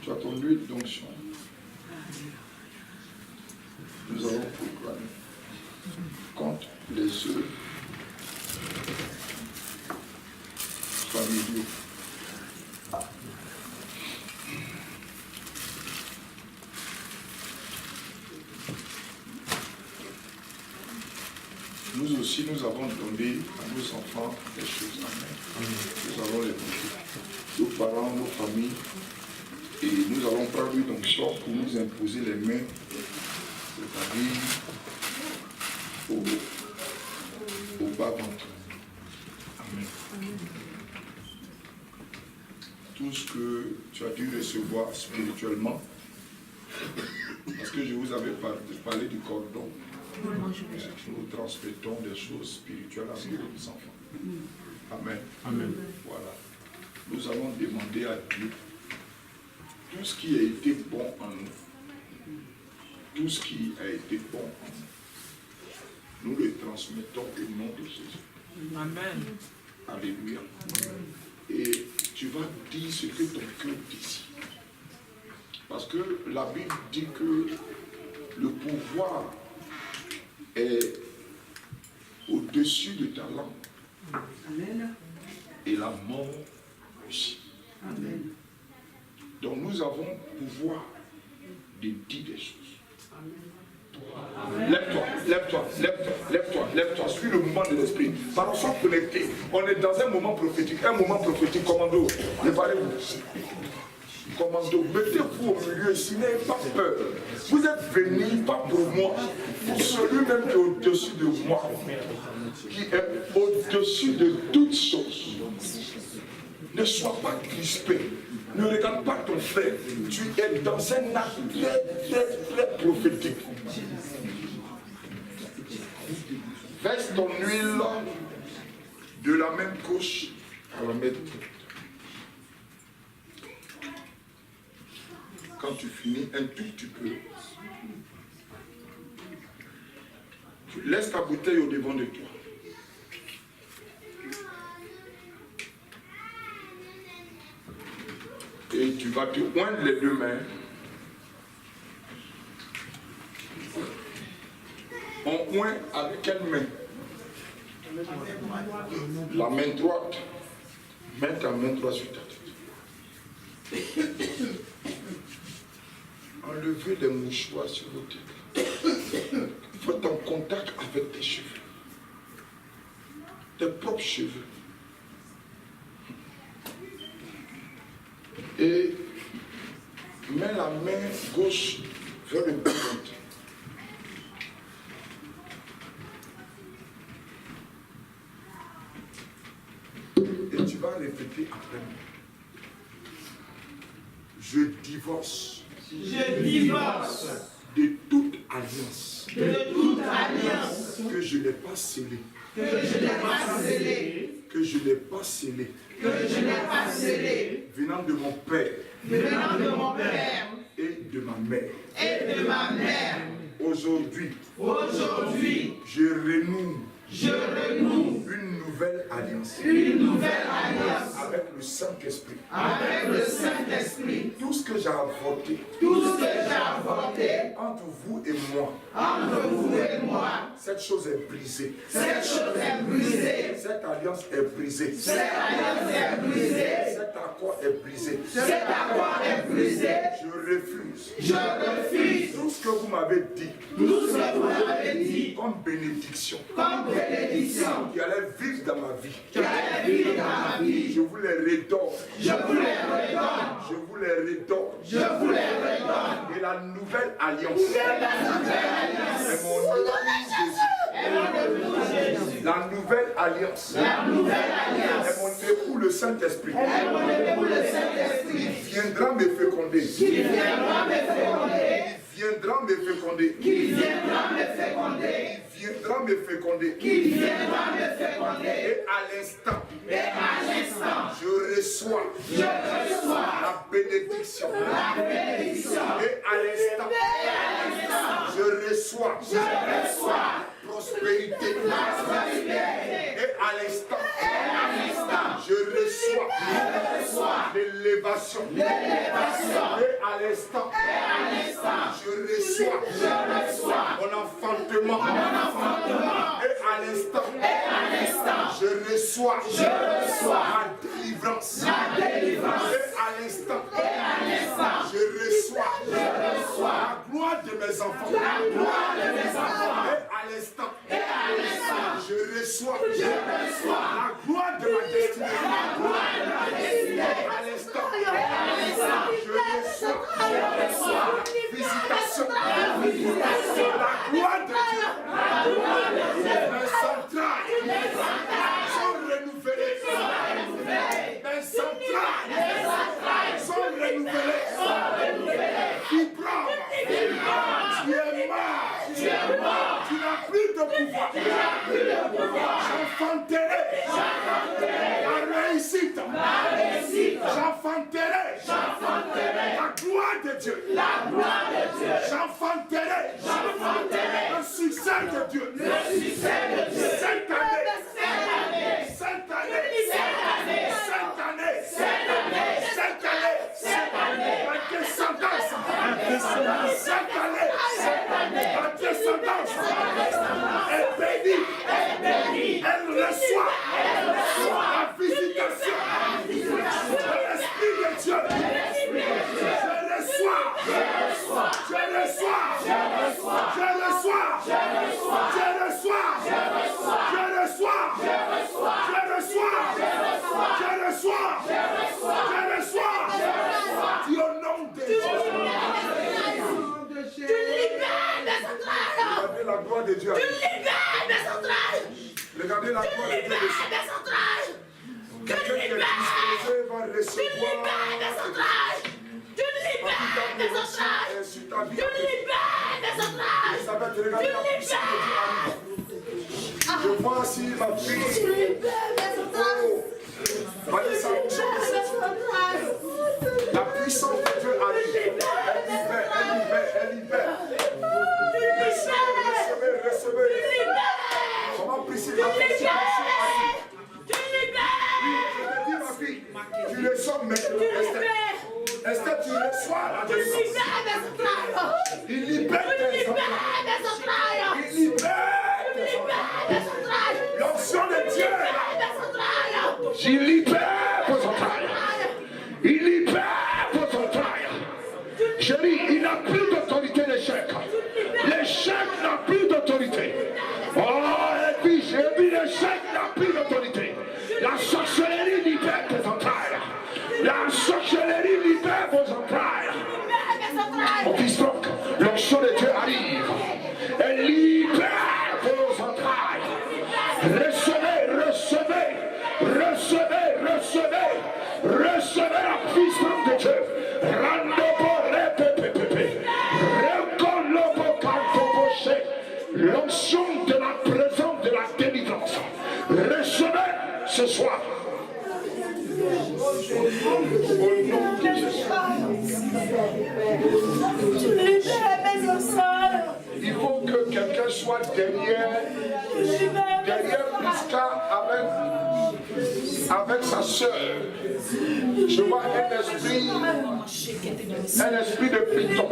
Tu as ton huile d'onction. Nous allons proclamer contre les œufs familiaux. Nous aussi, nous avons donné à nos enfants des choses. Amen. Nous allons les bouger. Nos parents, nos familles. Et nous allons prendre une onction pour nous imposer les mains, c'est-à-dire au bas-ventre. Amen. Tout ce que tu as dû recevoir spirituellement, parce que je vous avais parlé du cordon. Nous transmettons des choses spirituelles à nos enfants. Amen. Amen. Voilà. Nous allons demander à Dieu tout ce qui a été bon en nous. Tout ce qui a été bon en nous. Nous le transmettons au nom de Jésus. Amen. Alléluia. Et tu vas dire ce que ton cœur désire. Parce que la Bible dit que le pouvoir est au-dessus de ta langue. Amen. Et la mort aussi. Amen. Donc nous avons pouvoir de dire des choses. Lève-toi, lève-toi, lève-toi, lève-toi, lève-toi. Suis le mouvement de l'esprit. Par sois connecté. On est dans un moment prophétique. Un moment prophétique. Commando, préparez-vous. Commando, mettez-vous au milieu, s'il n'avez pas peur. Vous êtes venus pas pour moi, pour celui-même qui est au-dessus de moi, qui est au-dessus de toutes choses. Ne sois pas crispé. Ne regarde pas ton frère. Tu es dans un acte très, très, très prophétique. Verse ton huile de la main gauche à la main droite. Quand tu finis un tout petit peu, tu laisses ta bouteille au devant de toi. Et tu vas te oindre les deux mains. On oint avec quelle main? La main droite. Mets ta main droite sur ta tête. Enlevez les mouchoirs sur vos têtes. Faites en contact avec tes cheveux. Tes propres cheveux. Et mets la main gauche vers le bas. Et tu vas répéter après moi. Je divorce. Je divorce De toute alliance. de toute alliance Que je n'ai pas scellée. que je n'ai pas scellée, Que je n'ai pas scellée. que je n'ai pas scellée, Venant de mon père venant de mon père et de ma mère. et de ma mère. Aujourd'hui, Aujourd'hui, je renoue je renoue une nouvelle alliance une nouvelle alliance avec le Saint-Esprit. avec le Saint-Esprit. Tout ce que j'ai avorté Tout ce que j'ai avorté entre vous et moi, entre vous et moi, cette chose est brisée. cette chose est brisée. Cette alliance est brisée. Cette alliance est brisée. Cet accord est brisé. Cet accord est brisé. Je refuse Je refuse tout ce que vous m'avez dit tout ce que vous m'avez dit comme bénédiction comme bénédiction qui allait vivre dans ma vie. qui allait vivre dans ma vie. Je vous les redonne. Je vous les redonne. Je vous les redonne. Je vous les redonne. Et la nouvelle alliance La nouvelle alliance est mon époux Jésus. est mon époux Jésus. La nouvelle alliance La nouvelle alliance est mon époux le Saint-Esprit. est mon époux le Saint-Esprit Il viendra me féconder. qui viendra me féconder. Il viendra me féconder. Qui viendra me féconder. Il viendra me féconder. Qui viendra me féconder. Et à l'instant, Et à l'instant, je reçois je reçois la bénédiction. la bénédiction. Et à l'instant, Et à l'instant, je reçois je reçois la prospérité. la prospérité. Et à l'instant, Et à l'instant, je reçois l'élévation. l'élévation. Et à l'instant, Et à l'instant, je reçois mon enfantement. Et à l'instant, et à l'instant, je reçois ma délivrance. la délivrance. Et à l'instant, Et à l'instant, je reçois la gloire de mes enfants. la gloire de mes enfants. Et à l'instant, Et à l'instant, je reçois la gloire de ma destinée. gloire de ma destinée. À l'instant, Et à l'instant, je reçois la visitation. la visitation. La gloire de Dieu. La gloire de Dieu. Mes centrales sont renouvelées. Mes centrales sont renouvelées. Vibrant. Tu es mort. Tu n'as plus de pouvoir. J'enfanterai la réussite. J'enfanterai la gloire de Dieu. J'enfanterai le succès de Dieu. Cette année, ma descendance, est bénie. Elle reçoit la visitation de l'Esprit de Dieu. Je reçois que la gloire de Dieu descende. Quelqu'un qui est disposé va recevoir. Tu libères des otages. Sur ta vie. Tu libères des otages. Ça va te regarder la puissance de Dieu arrive. Je vois si ma fille. Tu libères des otages. Vanessa, la puissance de Dieu arrive. Elle libère. Recevez. Comment Priscille, la puissance arrive. Tu libères. Je te dis, ma fille, tu le sens maintenant, Esther. Esther, tu reçois la délivrance. Il libère tes entrailles. Il libère tes entrailles. L'onction de Dieu. Il libère vos entrailles. Il libère vos entrailles. Je dis, il n'a plus d'autorité, l'échec. L'échec n'a plus d'autorité. Oh, et puis j'ai vu l'échec n'a plus d'autorité. La sorcellerie libère tes entrailles. La sorcellerie libère vos entrailles. Mon fils donc, l'onction de Dieu arrive. Elle libère vos entrailles. Recevez la puissance de Dieu. L'onction de la présence de la délivrance. Recevez ce soir. Au nom de Jésus. Il faut que quelqu'un soit derrière Prisca avec sa soeur. Je vois un esprit de python.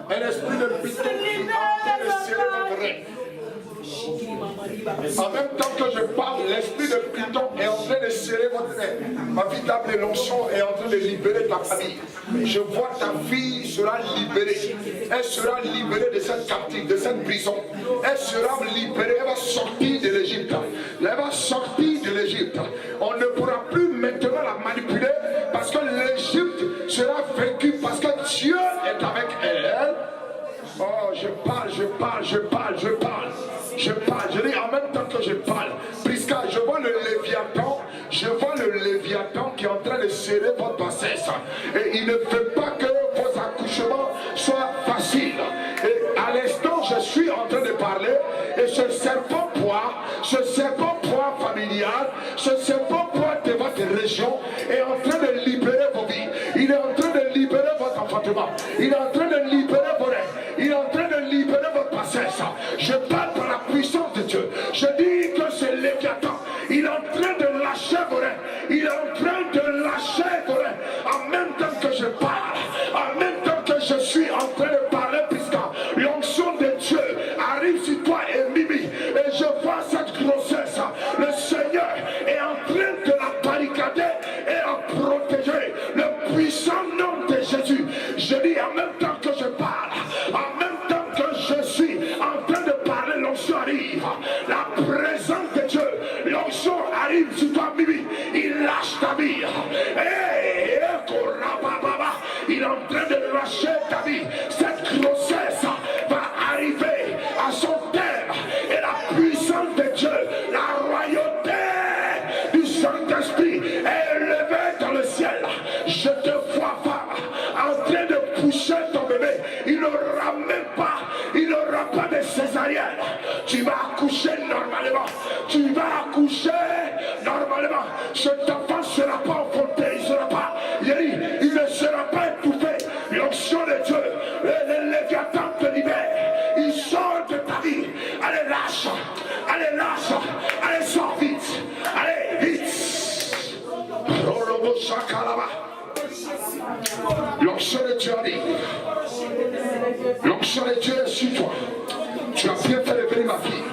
Un esprit de python qui est en train de serrer votre reine. En même temps que je parle, l'esprit de python est en train de serrer votre reine. Ma véritable l'onction est en train de libérer ta famille. Je vois ta fille sera libérée. Elle sera libérée de cette captive, de cette prison. Elle sera libérée, elle va sortir de l'Égypte. Elle va sortir de l'Égypte. On ne pourra plus maintenant la manipuler parce que l'Égypte sera vaincue parce que Dieu est avec elle. Oh, je parle. Je dis en même temps que je parle. Prisca, je vois le Léviathan qui est en train de serrer votre bassesse. Et il ne veut pas que vos accouchements soient faciles. Et à l'instant, je suis en train de parler. Et ce serpent poids familial, ce serpent poids de votre région est en train de libérer vos vies. Il est en train de libérer votre enfantement. Il est en train de libérer vos rêves. Il est en train de libérer votre passage. Je parle par la puissance de Dieu. Je dis que c'est Léviathan. Il est en train de lâcher vos rêves. Il est en train de lâcher vos rêves. En même temps que je parle, en même temps que je suis en train de parler, puisque l'onction de Dieu arrive sur toi et Mimi. Et je vois cette grossesse. Le Seigneur est en train de la barricader et à protéger. Le puissant nom de Jésus. Je dis en même temps que je parle, en même temps que je suis en train de parler, l'onction arrive. La présence de Dieu, l'onction arrive sur toi, Mimi. Il lâche ta vie. Il est en train de lâcher ta vie. Cette grossesse va arriver à son terme. Et la puissance de Dieu, la royauté du Saint-Esprit est élevée dans le ciel. Je te vois, femme, en train de pousser ton bébé. Il n'aura même pas, il n'aura pas de césarienne. Tu vas accoucher normalement. Tu vas accoucher normalement. Cet enfant ne sera pas enfanté, il ne sera pas. Il ne sera pas étouffé. L'onction de Dieu, le Léviathan te libère. Il sort de ta vie. Allez, lâche. Allez, sors vite. Allez, vite. L'onction de Dieu arrive. L'onction de Dieu est sur toi. Tu as bien fait de venir, ma fille.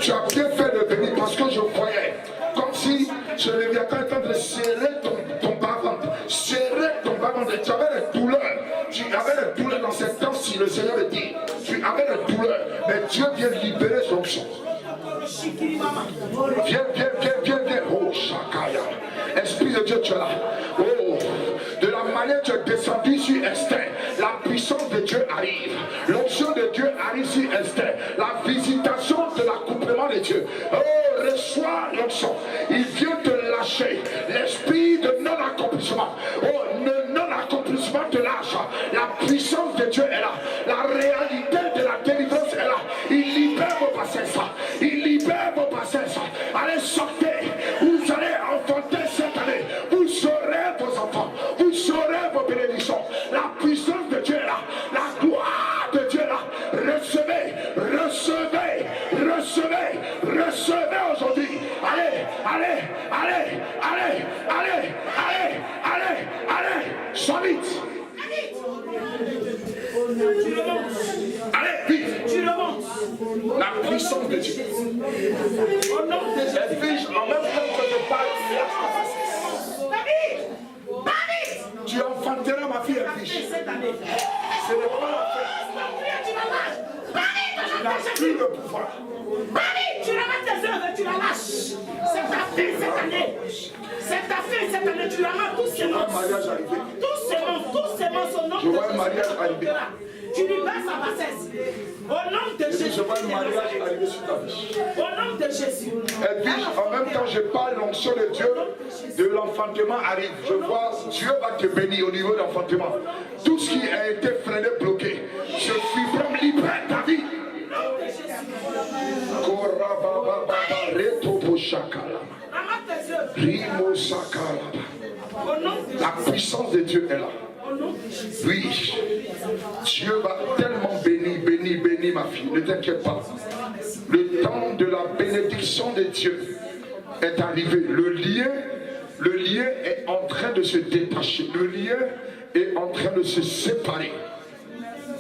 Tu as bien fait de venir parce que je voyais comme si ce Léviathan était en train de serrer ton bas-ventre. Serrer ton bas-ventre. Tu avais des douleurs. Tu avais des douleurs dans cette temps, si le Seigneur le dit. Tu avais des douleurs. Mais Dieu vient libérer son onction. Viens. Oh, Shakaya. Esprit de Dieu, tu es là. Oh, de la manière que tu es descendu sur Esther, la puissance de Dieu arrive. L'onction de Dieu arrive sur Esther. La visitation de l'accouplement de Dieu. Oh, reçois l'onction. Il vient te lâcher l'esprit de non-accomplissement. Oh, le non-accomplissement te lâche. La puissance de Dieu est là. La réalité de la délivrance est là. Il libère vos bassesses. Il libère vos bassesses. Allez, sortez. Vous allez enfanter cette année. Vous saurez vos enfants. Vous saurez vos bénédictions. La puissance de Dieu est là. La gloire de Dieu est là. Recevez, recevez, recevez, recevez aujourd'hui. Allez, allez, allez, allez, allez, allez, allez, allez. Sois vite. Allez, vite. Tu le montes. La puissance de Dieu. Au nom de Jésus. Elle fiche en même temps que je parle, il lâche ta bassesse. David, David, Tu enfanteras ma fille, elle fiche. cette année. Ce n'est pas la fête. Tu la lâches. David, Tu n'as plus le pouvoir. David, tu ramènes tes œuvres et tu la lâches. C'est ta fille cette année. C'est ta fille cette année. Tu la rends tous Je ces vois un monstres. mariage arriver. Tous ces monstres au nom de Je vois un Jésus. mariage arriver. Tu libères sa bassesse. Au nom de Jésus. Je vois un mariage arriver sur ta vie. Au nom de Jésus. Elle fiche en même temps, je parle, l'onction de Dieu, de l'enfantement arrive. Je vois, Dieu va te bénir au niveau de l'enfantement. Tout ce qui a été freiné, bloqué, je suis prêt, libère ta vie. Ramène tes œuvres. Rimo Sakalaba. Au nom de La puissance de Dieu est là. Au nom de Jésus. Oui, Dieu va tellement bénir, bénir, bénir ma fille. Ne t'inquiète pas. Le temps de la bénédiction de Dieu est arrivé. Le lien est en train de se détacher. Le lien est en train de se séparer.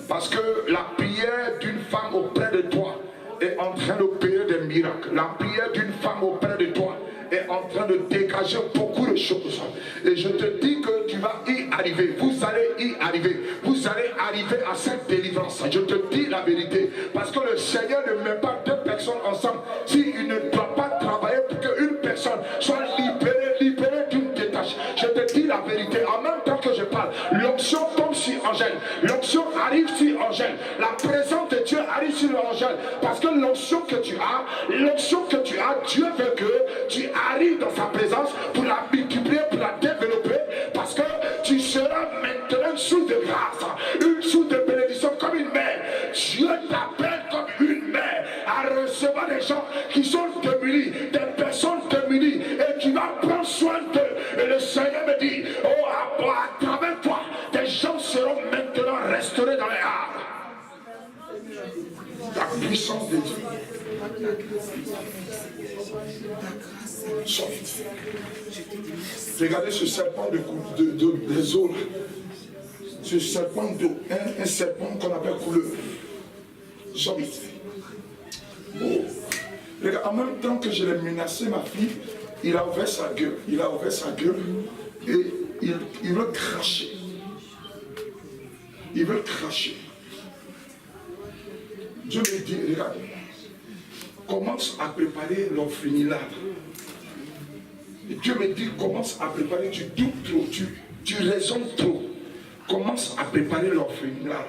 Parce que la prière d'une femme auprès de toi est en train d'opérer des miracles. La prière d'une femme auprès de toi est en train de dégager beaucoup de choses. Et je te dis que tu vas y arriver. Vous allez y arriver. Vous allez arriver à cette délivrance. Je te dis la vérité. Parce que le Seigneur ne met pas deux personnes ensemble s'il ne doit pas travailler pour qu'une personne soit libérée d'une détache. Je te dis la vérité. En même temps que je parle, l'onction tombe sur Angèle. L'onction arrive sur Angèle. La présence de Dieu arrive sur Angèle. Parce que l'onction que tu as, Dieu veut que tu arrives dans sa présence pour la multiplier, pour la développer. Parce que tu seras maintenant une source de grâce, une source de bénédiction comme une mère. Dieu t'appelle comme une mère à recevoir des gens qui sont démunis, des personnes démunies, et qui va prendre soin d'eux. Et le Seigneur me dit, oh, à travers toi, des gens seront maintenant restaurés dans les âmes. La puissance de Dieu. Regardez ce serpent des eaux. Ce serpent d'eau, un serpent qu'on appelle couleur. J'habite. Oh. Regarde, en même temps que je l'ai menacé, ma fille, il a ouvert sa gueule. Il a ouvert sa gueule et il veut cracher. Il veut cracher. Dieu me dit, regarde, commence à préparer l'orphelinat. Et Dieu me dit, commence à préparer, tu doutes trop, tu raisonnes trop. Commence à préparer l'orphelinat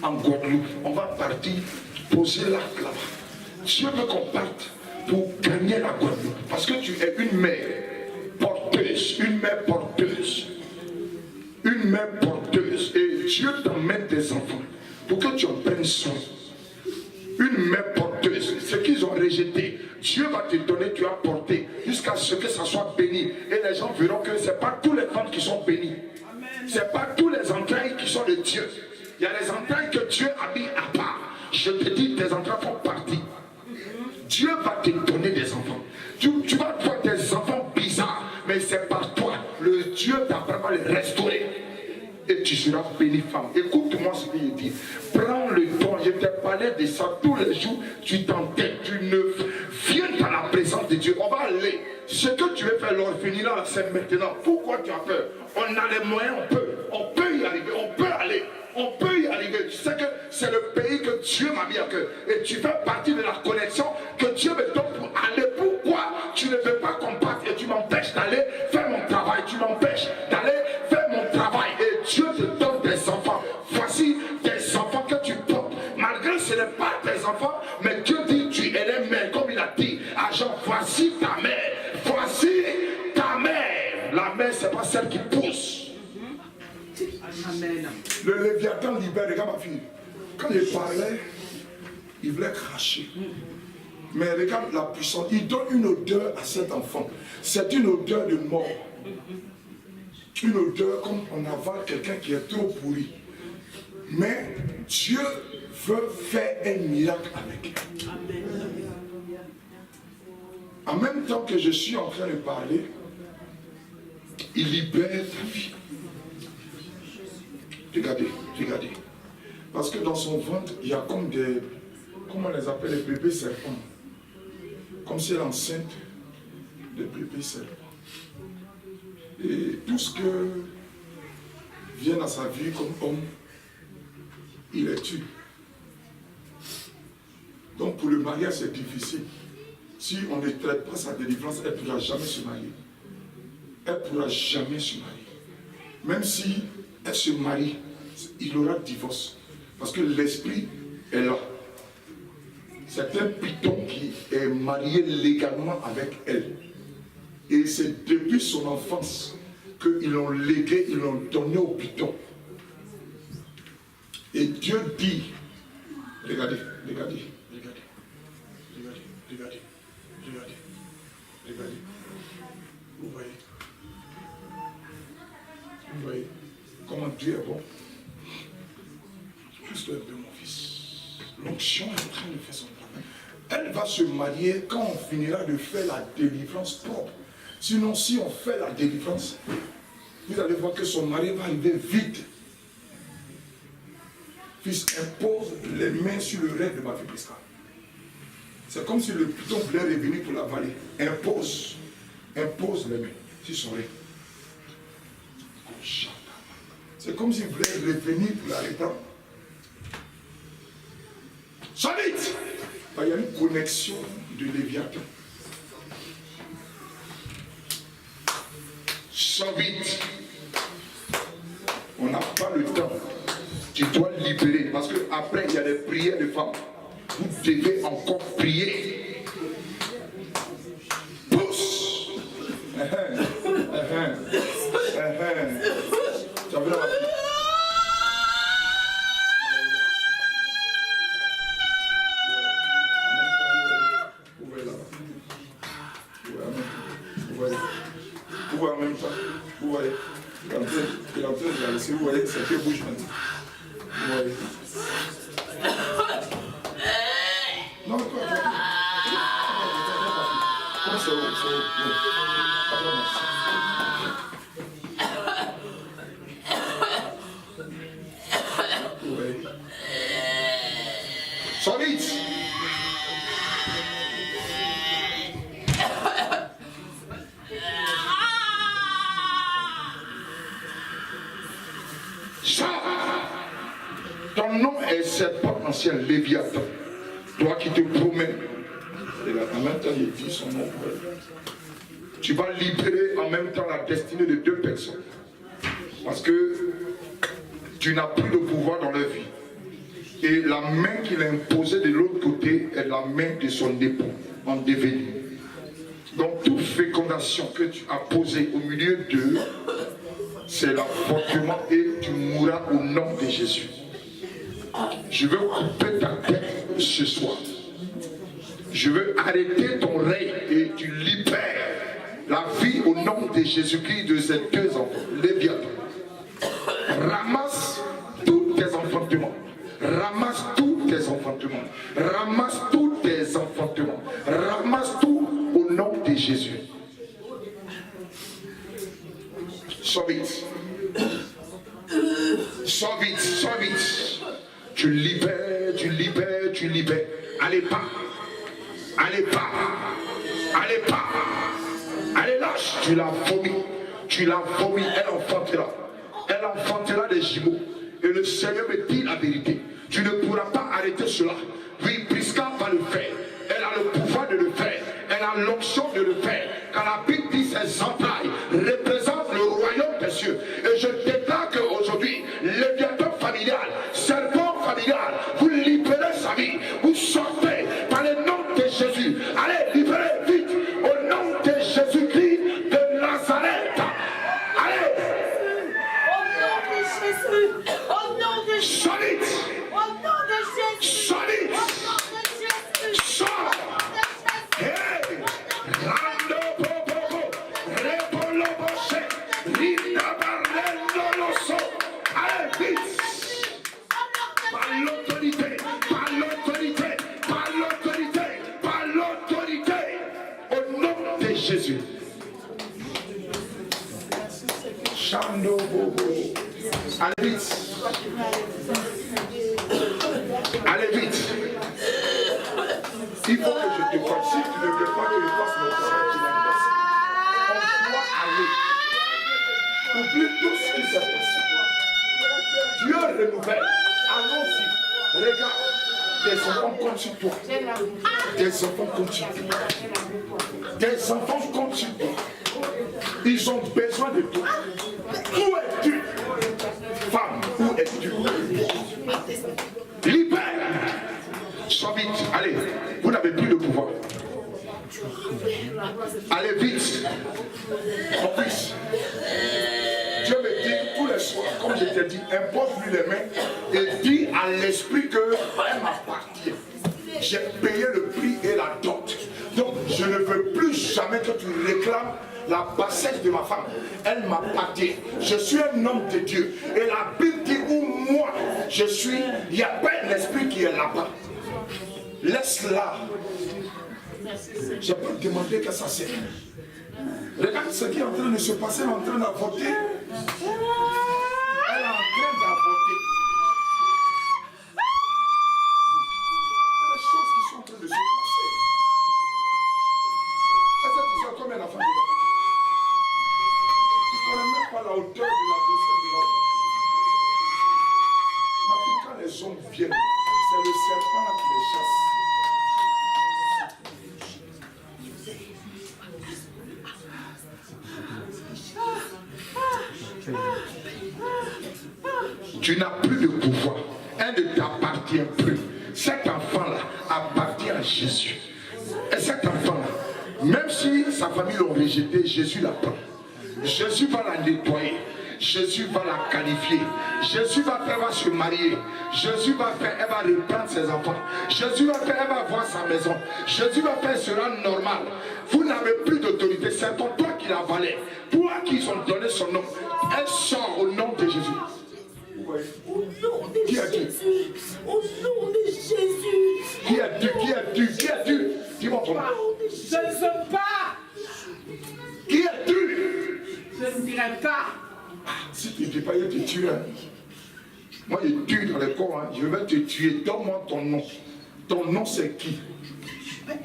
en Guadeloupe. On va partir poser l'acte là-bas. Dieu veut qu'on parte pour gagner la Guadeloupe. Parce que tu es une mère porteuse, une mère porteuse. Une mère porteuse. Et Dieu t'emmène des enfants pour que tu en prennes soin. Une mère porteuse, ce qu'ils ont rejeté, Dieu va te donner, tu as porté, jusqu'à ce que ça soit béni. Et les gens verront que ce n'est pas tous les femmes qui sont bénies. Ce n'est pas tous les entrailles qui sont de Dieu. Il y a les entrailles que Dieu a mis à part. Je te dis, tes entrailles font partie. Dieu va te donner des enfants. Tu vas voir des enfants bizarres, mais c'est par toi. Le Dieu d'Abraham va les restaurer. Et tu seras béni, femme. Écoute-moi ce que je dis. Prends le temps. Je t'ai parlé de ça tous les jours. Tu t'entêtes. Tu ne viens dans la présence de Dieu. On va aller. Ce que tu veux faire, l'orphelinat, c'est maintenant. Pourquoi tu as peur? On a les moyens, on peut y arriver. On peut aller. On peut y arriver. Tu sais que c'est le pays que Dieu m'a mis à cœur. Et tu fais partie de la connexion que Dieu me donne pour aller. Pourquoi tu ne veux pas combattre et tu m'empêches d'aller faire mon travail? Tu m'empêches d'aller faire mon travail. Et Dieu te donne des enfants. Voici des enfants que tu portes. Malgré que ce n'est pas tes enfants, mais Dieu dit tu es les mères. Comme il a dit à Jean, voici ta mère, voici ta mère. La mère, ce n'est pas celle qui pousse. Amen. Le Léviathan libère, regarde ma fille. Quand il parlait, il voulait cracher. Mais regarde la puissance, il donne une odeur à cet enfant. C'est une odeur de mort. Une odeur comme on avale quelqu'un qui est trop pourri. Mais Dieu veut faire un miracle avec elle. En même temps que je suis en train de parler, il libère ta vie. Regardez, regardez. Parce que dans son ventre, il y a comme des, comment on les appelle, les bébés serpents. Comme si elle est enceinte de bébés serpents. Et tout ce que vient dans sa vie comme homme, il est tue. Donc pour le mariage, c'est difficile. Si on ne traite pas sa délivrance, elle ne pourra jamais se marier. Elle ne pourra jamais se marier. Même si elle se marie, il aura divorce. Parce que l'esprit est là. C'est un python qui est marié légalement avec elle. Et c'est depuis son enfance qu'ils l'ont légué, ils l'ont donné au python. Et Dieu dit, regardez, regardez, regardez, regardez, regardez, regardez, regardez. Vous voyez? Vous voyez comment Dieu est bon? Juste un peu, mon fils. L'onction est en train de faire son travail. Elle va se marier quand on finira de faire la délivrance propre. Sinon, si on fait la délivrance, vous allez voir que son mari va arriver vite. Fils, impose les mains sur le rêve de ma fille Prisca. C'est comme si le python voulait revenir pour l'avaler. Impose les mains sur son rêve. C'est comme s'il voulait revenir pour la reprendre. Solide! Il y a une connexion de Léviathan. Sors vite. On n'a pas le temps. Tu dois libérer. Parce qu'après, il y a des prières de femmes. Vous devez encore prier. Pousse. Tu as vu la fille? Vous voyez en même temps, vous voyez, il est en train de la laisser, vous voyez, ça fait bouge maintenant. Vous voyez. Non, toi, comment c'est vous voyez. Sors vite. Ton nom est serpent ancien, Léviathan. Toi qui te promets. En même temps, il dit son nom. Tu vas libérer en même temps la destinée de deux personnes. Parce que tu n'as plus de pouvoir dans leur vie. Et la main qu'il a imposée de l'autre côté est la main de son époux en devenir. Donc toute fécondation que tu as posée au milieu d'eux, c'est l'avortement et tu mourras au nom de Jésus. Je veux couper ta tête ce soir. Je veux arrêter ton règne et tu libères la vie au nom de Jésus-Christ de ces deux enfants. Léviathan. Ramasse tous tes enfantements. Ramasse tous tes enfantements. Ramasse tous tes enfantements. Ramasse tout au nom de Jésus. Sors vite. Sors vite, sors vite. Tu libères, tu libères, tu libères. Allez pas. Allez pas. Allez pas. Allez lâche. Tu l'as vomi. Tu l'as vomi. Elle enfantera. Elle enfantera des jumeaux. Et le Seigneur me dit la vérité. Tu ne pourras pas arrêter cela. Oui, Prisca va le faire. Elle a le pouvoir de le faire. Elle a l'onction de le faire. Quand la Bible dit ses entrailles représentent le royaume des cieux. Et je déclare qu'aujourd'hui, Léviathan familial, serpent familial, vous libérez sa vie. Vous sortez par le nom de Jésus. Allez, libérez vite. Au nom de Jésus-Christ de Nazareth. Allez. Au nom de Jésus. Au nom de Jésus. Solide. Au nom de Jésus. Solide. Au nom de Jésus. Sors. Hey. Rando popopo. Repolo bosé. Linda barrendo loso. Allez, vite. Par l'autorité. Par l'autorité. Par l'autorité. Par l'autorité. Au nom de Jésus. Chando bobo. Allez vite. Allez vite. Il faut que je te fasse. Si tu ne veux pas que je fasse mon travail, tu l'as passé. On doit aller. Oublie tout ce qui s'est passé. Dieu renouvelle. Allons-y. Regarde. Tes enfants comptent sur toi. Tes enfants comptent sur toi. Tes enfants comptent sur toi. Ils ont besoin de toi. Où es-tu? Femme, où es-tu? Libère. Sois vite. Allez, vous n'avez plus de pouvoir. Allez vite. Mon fils. Dieu me dit tous les soirs, comme je t'ai dit, impose-lui les mains et dis à l'esprit qu'elle m'appartient. J'ai payé le prix et la dot. Donc je ne veux plus jamais que tu réclames la bassesse de ma femme. Elle m'appartient. Je suis un homme de Dieu. Et la Bible dit où moi je suis, il n'y a pas un esprit qui est là-bas. Laisse-la. Je peux te demander que ça sert. Regarde ce qui est en train de se passer, elle est en train d'avorter. Elle est en train d'avorter. Il y a des choses qui sont en train de se passer. Est-ce que tu sais combien d'enfants tu as? Tu ne connais même pas la hauteur de la grossesse de l'enfant. Ma fille, quand les hommes viennent, c'est le serpent là qui les chasse. Tu n'as plus de pouvoir. Elle ne t'appartient plus. Cet enfant-là appartient à Jésus. Et cet enfant-là, même si sa famille l'ont rejeté, Jésus la prend. Jésus va la nettoyer. Jésus va la qualifier. Jésus va faire, elle va se marier. Jésus va faire, elle va reprendre ses enfants. Jésus va faire, elle va voir sa maison. Jésus va faire, elle sera normal. Vous n'avez plus d'autorité. C'est pour toi qui la valait. Toi qui ont donné son nom. Elle sort au nom de Jésus. Au nom de Jésus. Au nom de Jésus. Qui es-tu? Qui es-tu? Qui es-tu? Dis-moi ton nom. Je ne veux pas. Qui es-tu? Je ne dirai pas. Si tu ne dis pas, je te tuerai. Moi, je tue dans le corps. Hein. Je vais te tuer. Donne-moi ton nom. Ton nom, c'est qui?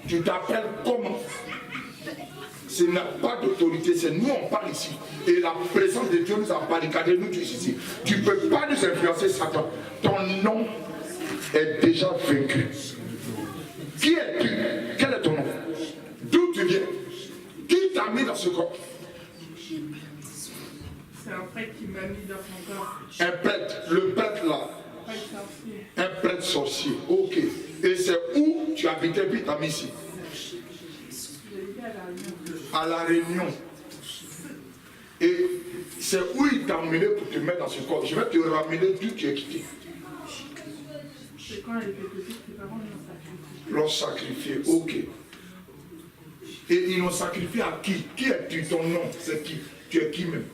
Tu t'appelles comment? Ce n'a pas d'autorité. C'est nous, on parle ici. Et la présence de Dieu nous a barricadés, nous tous ici. Tu ne peux pas nous influencer, Satan. Ton nom est déjà vaincu. Qui es-tu? Quel est ton nom? D'où tu viens? Qui t'a mis dans ce corps? C'est un prêtre qui m'a mis dans son corps. Un prêtre, le prêtre là. Un prêtre sorcier, ok. Et c'est où tu habitais puis t'as mis ici? À la Réunion. Et c'est où il t'a emmené pour te mettre dans ce corps? Je vais te ramener d'où tu es quitté. C'est quand elle était petite, ses parents l'ont sacrifié. L'ont sacrifié, ok. Et ils l'ont sacrifié à qui? Qui es-tu? Ton nom, c'est qui? Tu es qui même?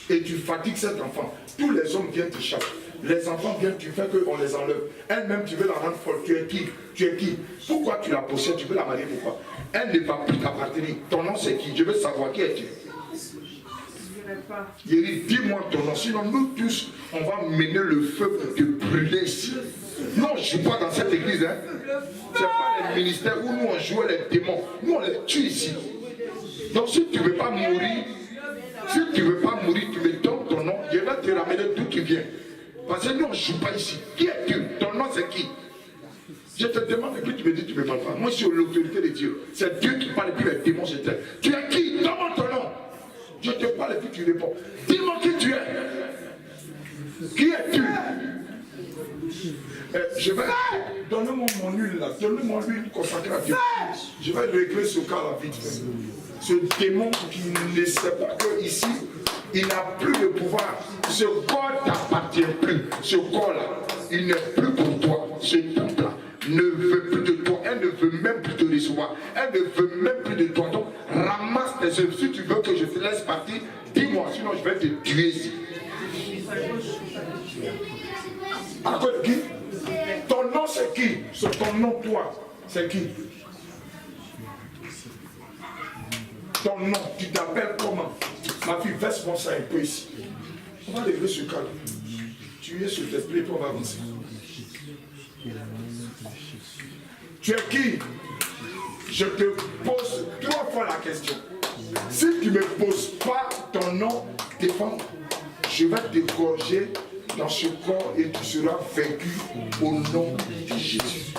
Et tu fatigues cet enfant. Tous les hommes viennent te chasser. Les enfants viennent, tu fais qu'on les enlève. Elle-même, tu veux la rendre folle. Tu es qui? Tu es qui? Pourquoi tu la possèdes? Tu veux la marier? Pourquoi? Elle ne va plus t'appartenir. Ton nom, c'est qui? Je veux savoir qui es-tu. Dis-moi ton nom. Sinon, nous tous, on va mener le feu pour te brûler ici. Non, je ne suis pas dans cette église. Hein. Ce n'est pas les ministères où nous, on jouait les démons. Nous, on les tue ici. Donc, si tu ne veux pas mourir, tu me donnes ton nom, je vais te ramener d'où tu viens. Parce que nous, on ne joue pas ici. Qui es-tu? Ton nom, c'est qui? Je te demande et puis tu me dis, tu ne me parles pas. Moi, je suis l'autorité de Dieu. C'est Dieu qui parle et puis les démons, je t'aime. Tu es qui? Donne-moi ton nom. Je te parle et puis tu réponds. Dis-moi qui tu es. Qui es-tu? Je vais... Donne-moi mon nul là. là, donnez-moi l'huile consacrée à Dieu. Je vais régler ce cas là vite fait. Ce démon qui ne sait pas qu'ici, il n'a plus de pouvoir. Ce corps t'appartient plus. Ce corps-là, il n'est plus pour toi. Ce temple-là ne veut plus de toi. Elle ne veut même plus te recevoir. Elle ne veut même plus de toi. Donc, ramasse tes œuvres. Si tu veux que je te laisse partir, dis-moi, sinon je vais te tuer ici. À cause de qui? Ton nom c'est qui? C'est ton nom, toi. C'est qui? Ton nom, tu t'appelles comment? Ma fille, verse-moi ça un peu ici. On va régler ce cas. Tu es sur tes esprits pour avancer. Tu es qui? Je te pose 3 fois la question. Si tu ne me poses pas ton nom, défends, je vais t'égorger dans ce corps et tu seras vaincu au nom de Jésus.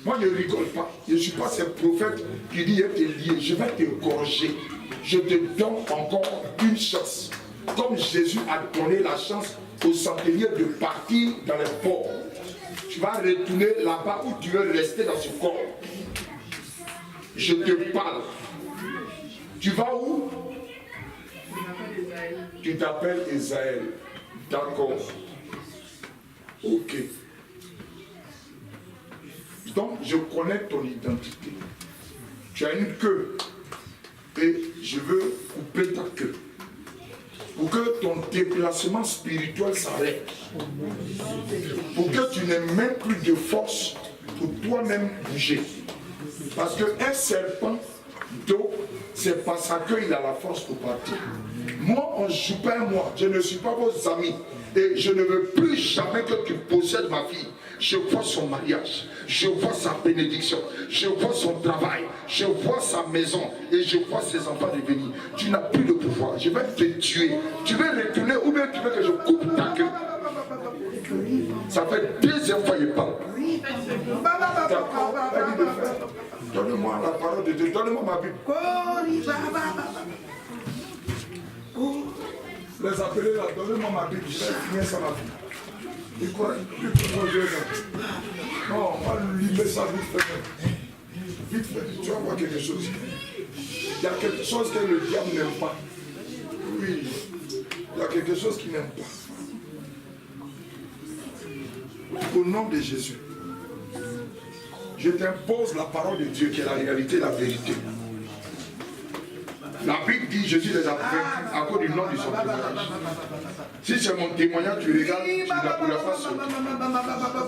Moi, je ne rigole pas. Je ne suis pas ce prophète qui dit être lié. Je vais t'égorger. Je te donne encore une chance. Comme Jésus a donné la chance aux centeniers de partir dans les ports. Tu vas retourner là-bas où tu veux rester dans ce corps. Je te parle. Tu vas où? Tu t'appelles Esaël. D'accord. Ok. Donc, je connais ton identité. Tu as une queue. Et je veux couper ta queue. Pour que ton déplacement spirituel s'arrête. Pour que tu n'aies même plus de force pour toi-même bouger. Parce qu'un serpent d'eau, c'est par sa queue il a la force pour partir. Moi, on ne joue pas moi. Je ne suis pas vos amis. Et je ne veux plus jamais que tu possèdes ma fille. Je vois son mariage, je vois sa bénédiction, je vois son travail, je vois sa maison et je vois ses enfants devenir. Tu n'as plus de pouvoir, je vais te tuer. Tu veux retourner ou bien tu veux que je coupe ta queue? Ça fait 2e fois qu'il parle. Donne-moi la parole de Dieu, donne-moi ma Bible. Les appeler là, donnez-moi ma Bible, je vais finir ça ma vie. Il croit plus pour Dieu. Non, on va livrer ça vite fait. Vite fait, tu vas voir quelque chose. Il y a quelque chose que le diable n'aime pas. Oui, il y a quelque chose qu'il n'aime pas. Au nom de Jésus, je t'impose la parole de Dieu qui est la réalité, la vérité. La Bible dit Jésus les a vaincus à cause du nom de son témoignage. Si c'est mon témoignage, tu regardes, tu ne pourras pas sauter.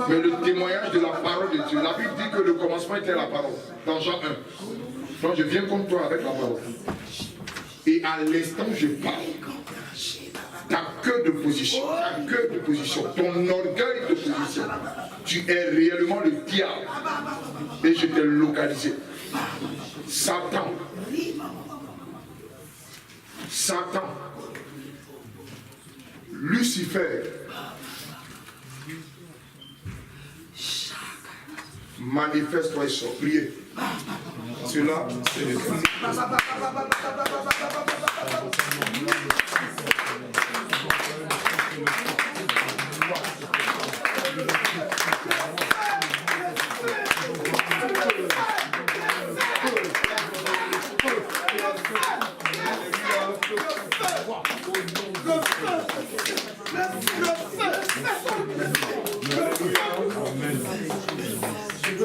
Mais le témoignage de la parole de Dieu, la Bible dit que le commencement était la parole, dans Jean 1. Donc je viens contre toi avec la parole. Et à l'instant où je parle, ta queue de position, ton orgueil de position, tu es réellement le diable. Et je t'ai localisé. Satan. Satan, Lucifer, manifeste-toi et sors. Priez. Cela, c'est le temps.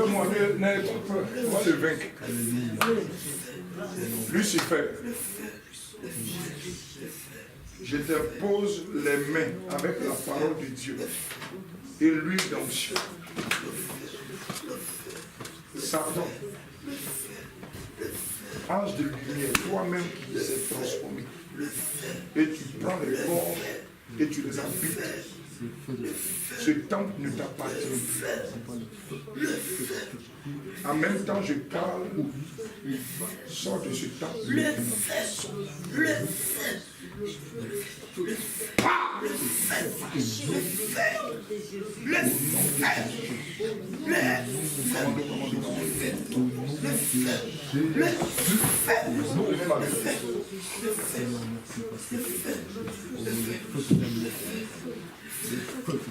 On va le vaincre. Lucifer, je t'impose les mains avec la parole de Dieu et l'huile d'onction. Satan, ange de lumière, toi-même qui s'est transformé, et tu prends les corps et tu les habites. Ce temple ne t'appartient plus. En même temps, je parle, sors de ce temple.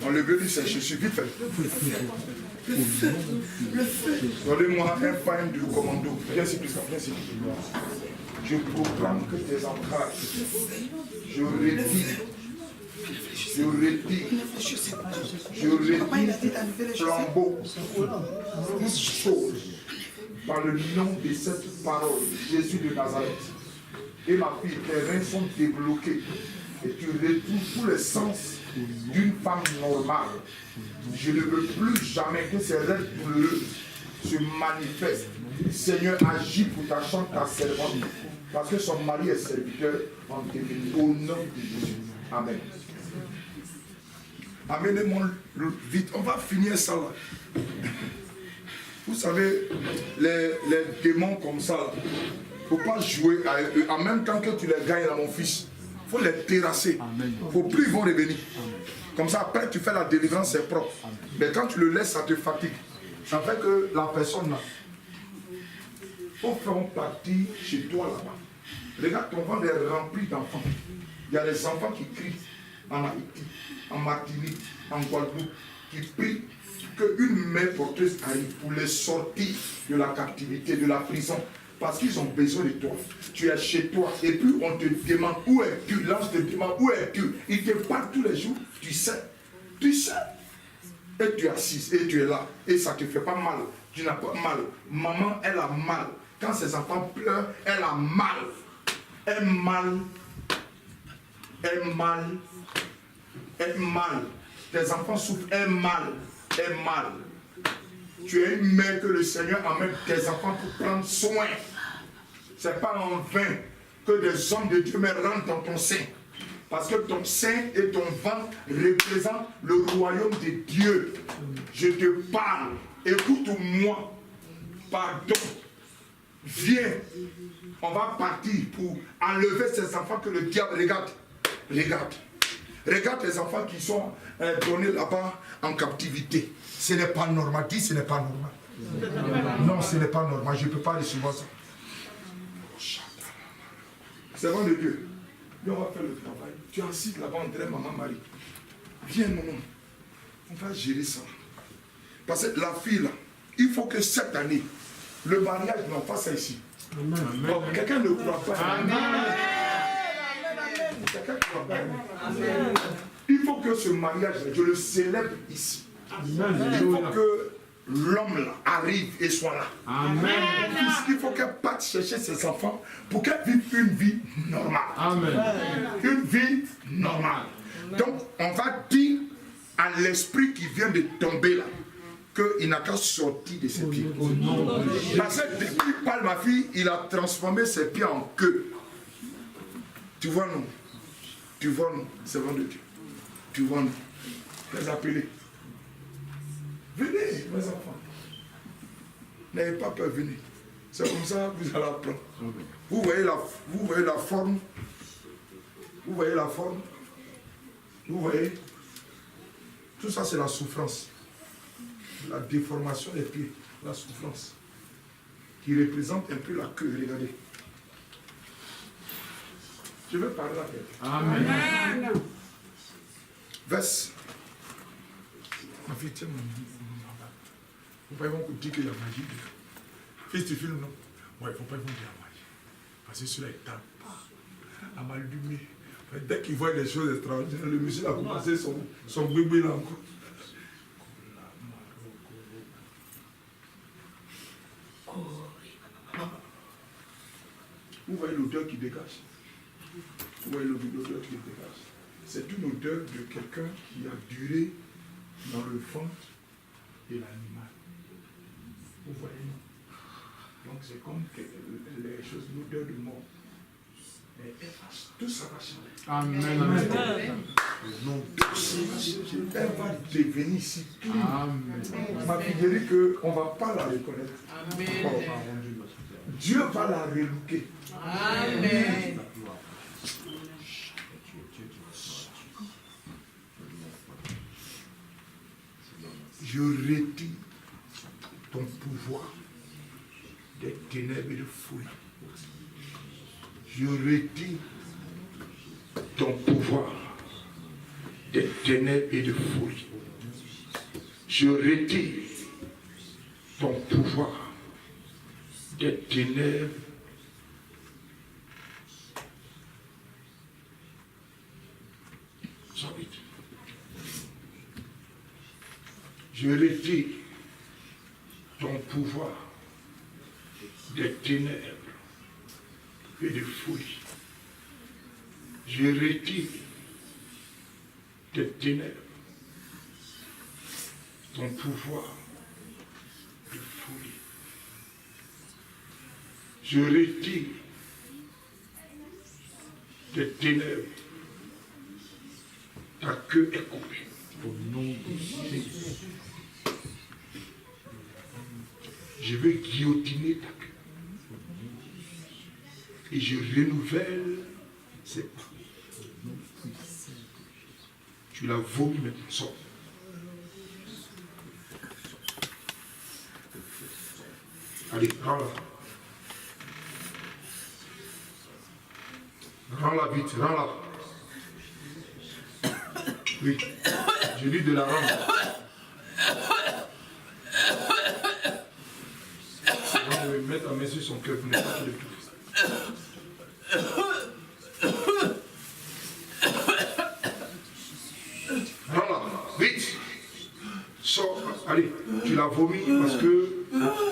Enlevez-lui ses chaussures, vite fait. Donnez-moi un pain du commando. Viens ici, viens ici. Je proclame que tes entrailles, je retire, flambeau, toute chose, par le nom de cette parole, Jésus de Nazareth. Et ma fille, tes reins sont débloqués et tu retrouves tous les sens d'une femme normale. Je ne veux plus jamais que ces rêves douloureux se manifestent. Seigneur, agis pour ta chante, ta servante, parce que son mari est serviteur en devenir. Au nom de Jésus. Amen. Amenez-moi vite. On va finir ça là. Vous savez, les démons comme ça, il ne faut pas jouer à eux. En même temps que tu les gagnes à mon fils, il faut les terrasser. Il ne faut plus ils vont revenir. Comme ça, après, tu fais la délivrance, c'est propre. Mais quand tu le laisses, ça te fatigue. Ça fait que la personne là, il faut faire partie chez toi là-bas. Regarde, ton ventre est rempli d'enfants. Il y a des enfants qui crient en Haïti, en Martinique, en Guadeloupe, qui prient qu'une main porteuse arrive pour les sortir de la captivité, de la prison. Parce qu'ils ont besoin de toi. Tu es chez toi et puis on te demande où es-tu. L'ange te demande où es-tu. Il te parle tous les jours. Tu sais. Tu sais. Et tu es assise et tu es là. Et ça ne te fait pas mal. Tu n'as pas mal. Maman, elle a mal. Quand ses enfants pleurent, elle a mal. Elle mal. Elle mal. Elle mal. Tes enfants souffrent. Elle mal. Elle mal. Tu es une mère que le Seigneur emmène tes enfants pour prendre soin. Ce n'est pas en vain que des hommes de Dieu me rentrent dans ton sein. Parce que ton sein et ton ventre représentent le royaume de Dieu. Je te parle. Écoute-moi. Pardon. Viens. On va partir pour enlever ces enfants que le diable regarde. Regarde. Regarde les enfants qui sont donnés là-bas en captivité. Ce n'est pas normal. Dis, ce n'est pas normal. Non, ce n'est pas normal. Je ne peux pas recevoir ça. C'est bon de Dieu. Et on va faire le travail. Tu es assis là-bas, André, maman, Marie. Viens, maman. On va gérer ça. Parce que la fille, là, il faut que cette année, le mariage n'en fasse ça ici. Donc, quelqu'un ne croit pas. Amen. Quelqu'un ne croit pas. Amen. Il faut que ce mariage, je le célèbre ici. Amen. Il faut que l'homme là arrive et soit là. Amen. Il faut qu'elle parte chercher ses enfants pour qu'elle vive une vie normale. Amen. Une vie normale. Donc, on va dire à l'esprit qui vient de tomber là qu'il n'a qu'à sortir de ses pieds. Parce que depuis qu'il parle, ma fille, il a transformé ses pieds en queue. Tu vois, non? Tu vois, non? C'est bon de Dieu. Tu vois, non? Les appeler. Venez, mes enfants. N'ayez pas peur, venez. C'est comme ça que vous allez apprendre. Vous voyez la forme. Vous voyez la forme. Vous voyez. Tout ça, c'est la souffrance. La déformation des pieds. La souffrance. Qui représente un peu la queue. Regardez. Je vais parler à quelqu'un. Amen. Verse. Ma fille, tiens, il ne faut pas vous dire qu'il y a magie. Fils, tu filmes, non? Ouais, il ne faut pas vous dire la magie. Parce que celui-là, il tape à m'allumer. Dès qu'il voit des choses extraordinaires, le monsieur a commencé son bébé là encore. Vous voyez l'odeur qui dégage? Vous voyez l'odeur qui dégage? C'est une odeur de quelqu'un qui a duré dans le ventre de l'animal. Vous voyez? Donc c'est comme que les choses, l'odeur de mort. Mais tout ça va changer. Amen. Amen. Elle va devenir si clean. Amen. Ma fille dit qu'on ne va pas la reconnaître. Amen. Dieu va la relooker. Amen. Je retire ton pouvoir des ténèbres et de folie. Je retire ton pouvoir des ténèbres et de folie. Je retire ton pouvoir des ténèbres. Je retire ton pouvoir des ténèbres et de folie. Je retire des ténèbres ton pouvoir de folie. Je retire des ténèbres. Ta queue est coupée. Au nom de Jésus. Je vais guillotiner ta queue. Et je renouvelle ses pas. Tu l'as vomi maintenant. Sors. Allez, rends-la. Rends-la vite, rends-la. Oui, je dis de la rendre. Je vais mettre la main sur son cœur pour ne pas qu'il étouffe. Rends-la, vite. Sors, allez, tu l'as vomi parce que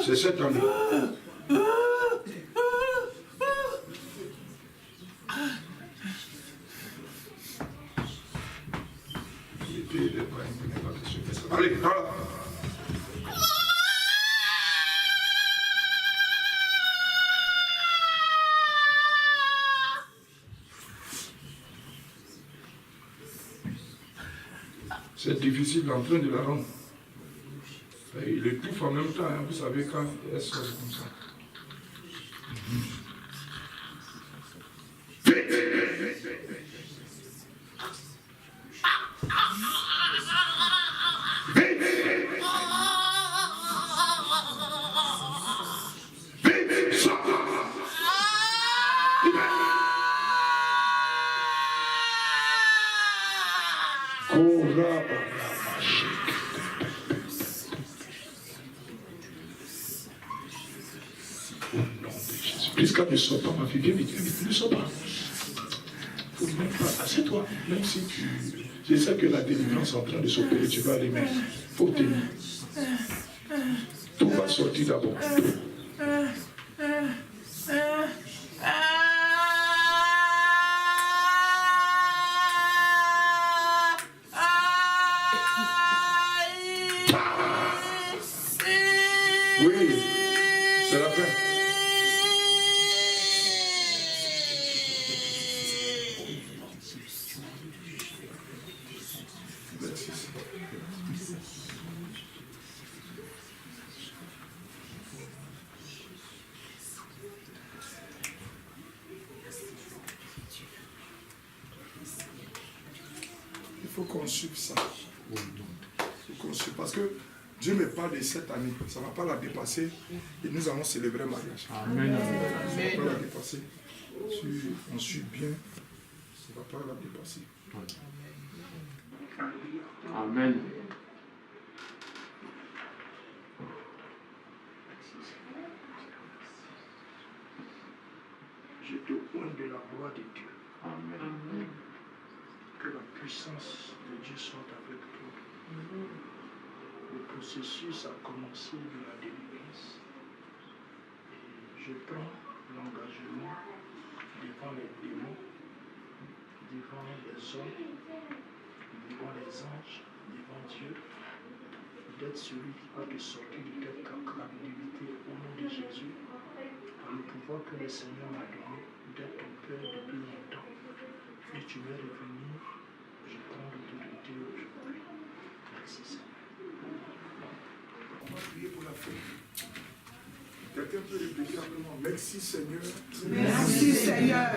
c'est cette année. Allez, rends-la. C'est difficile en train de la rendre. Il étouffe en même temps, hein, vous savez quand elle sort comme ça. Puisqu'elle ne sort pas, ma fille, viens vite, ne sors pas. Faut même pas, assieds-toi, même si tu... Je sais que la délivrance est en train de s'opérer, tu vas aller, mais il faut tenir. Tout va sortir d'abord. Oui, c'est la fin. Il faut qu'on suive ça. Il faut qu'on suive. Parce que Dieu me parle de cette année. Ça ne va pas la dépasser. Et nous allons célébrer le mariage. Amen. Ça ne va pas la dépasser. Si on suit bien, ça ne va pas la dépasser. Amen. Je te oins de la gloire de Dieu. Amen. Que la puissance de Dieu soit avec toi. Le processus a commencé de la délivrance. Et je prends l'engagement devant les démons, devant les hommes, devant les anges, devant Dieu, d'être celui qui va te sortir de telle captivité au nom de Jésus, par le pouvoir que le Seigneur m'a donné, d'être ton Père depuis longtemps. Et tu veux revenir, je prends l'autorité aujourd'hui. Merci Seigneur. On va prier pour la fête. Quelqu'un peut répéter simplement, merci Seigneur. Merci Seigneur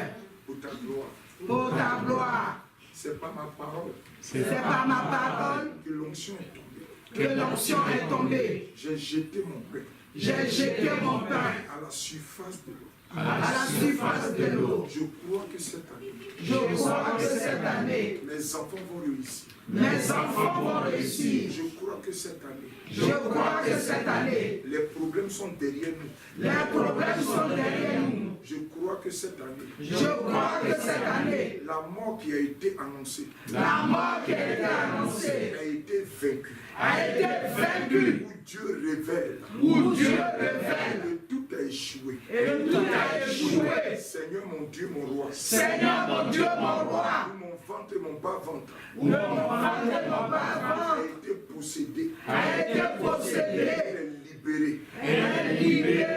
Pour ta gloire. pour ta gloire. C'est pas ma parole C'est pas ma parole que l'onction est tombée. que l'onction est tombée. J'ai jeté mon pain J'ai jeté mon pain à la surface de l'eau. à la surface de l'eau. Je crois que cette année, Je crois que cette année, mes enfants vont réussir. mes enfants vont réussir. Je crois que cette année, Je crois que cette année, les problèmes sont derrière nous. les problèmes sont derrière nous. Je crois que cette année, Je crois que cette année, la mort qui a été annoncée la mort qui a été annoncée a été vaincue. a été vaincue. Où Dieu révèle Où Dieu révèle que tout a échoué. et tout a échoué. Seigneur mon Dieu, mon roi, Seigneur mon Dieu, mon roi, où mon ventre et mon bas-ventre où mon ventre et mon bas-ventre a été possédé, a été possédé et libéré. et libéré.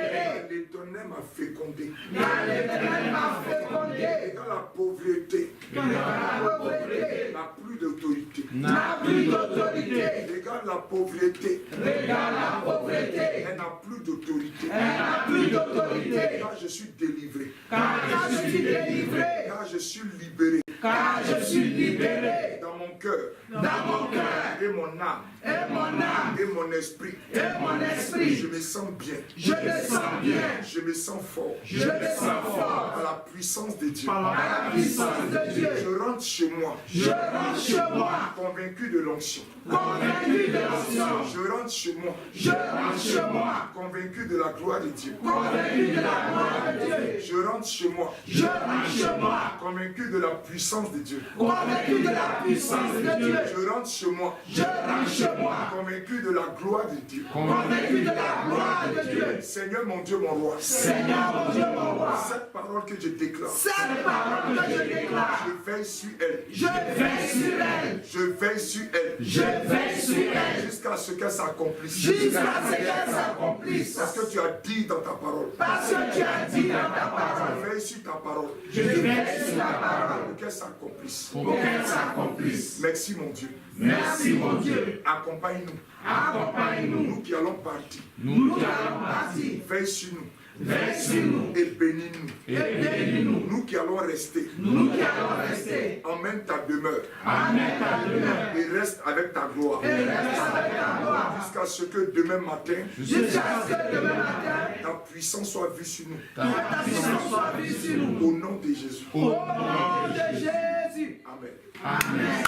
L'Éternel m'a fécondé. Car l'Éternel m'a fécondé. Et dans la pauvreté, Car la pauvreté n'a plus d'autorité. n'a plus d'autorité. Regarde la pauvreté, Regarde la pauvreté, elle n'a plus d'autorité. elle n'a plus d'autorité. Car je suis délivré. Car je suis délivré, Car je suis libéré. car je suis libéré. Dans mon cœur Dans mon cœur et mon âme et mon âme et mon esprit, et mon esprit, je me sens bien. je me sens bien, Je me sens fort. je me sens fort À la puissance de Dieu. à la puissance de Dieu. Je rentre chez moi. Je rentre chez moi, Convaincu de l'onction. convaincu de l'onction. Je rentre chez moi. Je rentre chez moi, Convaincu de la gloire de Dieu. convaincu de la gloire de Dieu. Je rentre chez moi. Je rentre chez moi, Convaincu de la puissance de Dieu. convaincu de la puissance de Dieu. Je rentre chez moi. Je rentre chez moi, Convaincu de la gloire de Dieu. convaincu de la gloire de Dieu. Seigneur mon Dieu, mon roi. Seigneur mon Dieu, mon roi, Cette parole que je déclare, cette parole que je déclare, je veille sur elle. je veille sur elle, Je veille sur elle. je veille sur elle, Jusqu'à ce qu'elle s'accomplisse. jusqu'à ce qu'elle s'accomplisse. Parce que tu as dit dans ta parole. Parce que tu as dit dans ta parole, Je veille sur ta parole. je veille sur ta parole, Pour qu'elle s'accomplisse. pour qu'elle s'accomplisse. Merci mon Dieu. Merci mon Dieu, Accompagne-nous. accompagne-nous, Nous qui allons partir. nous qui allons partir, Veille sur nous. veille sur nous Et bénis-nous. et bénis-nous. Nous qui allons rester. Nous qui allons rester, Emmène ta demeure. amène ta demeure Et reste avec ta gloire. et reste avec ta gloire. Jusqu'à ce que demain matin, Jusqu'à ce que demain matin, ta puissance soit vue sur nous. ta puissance soit vue sur nous. Au nom de Jésus. Au nom de Jésus. Amen. Amen.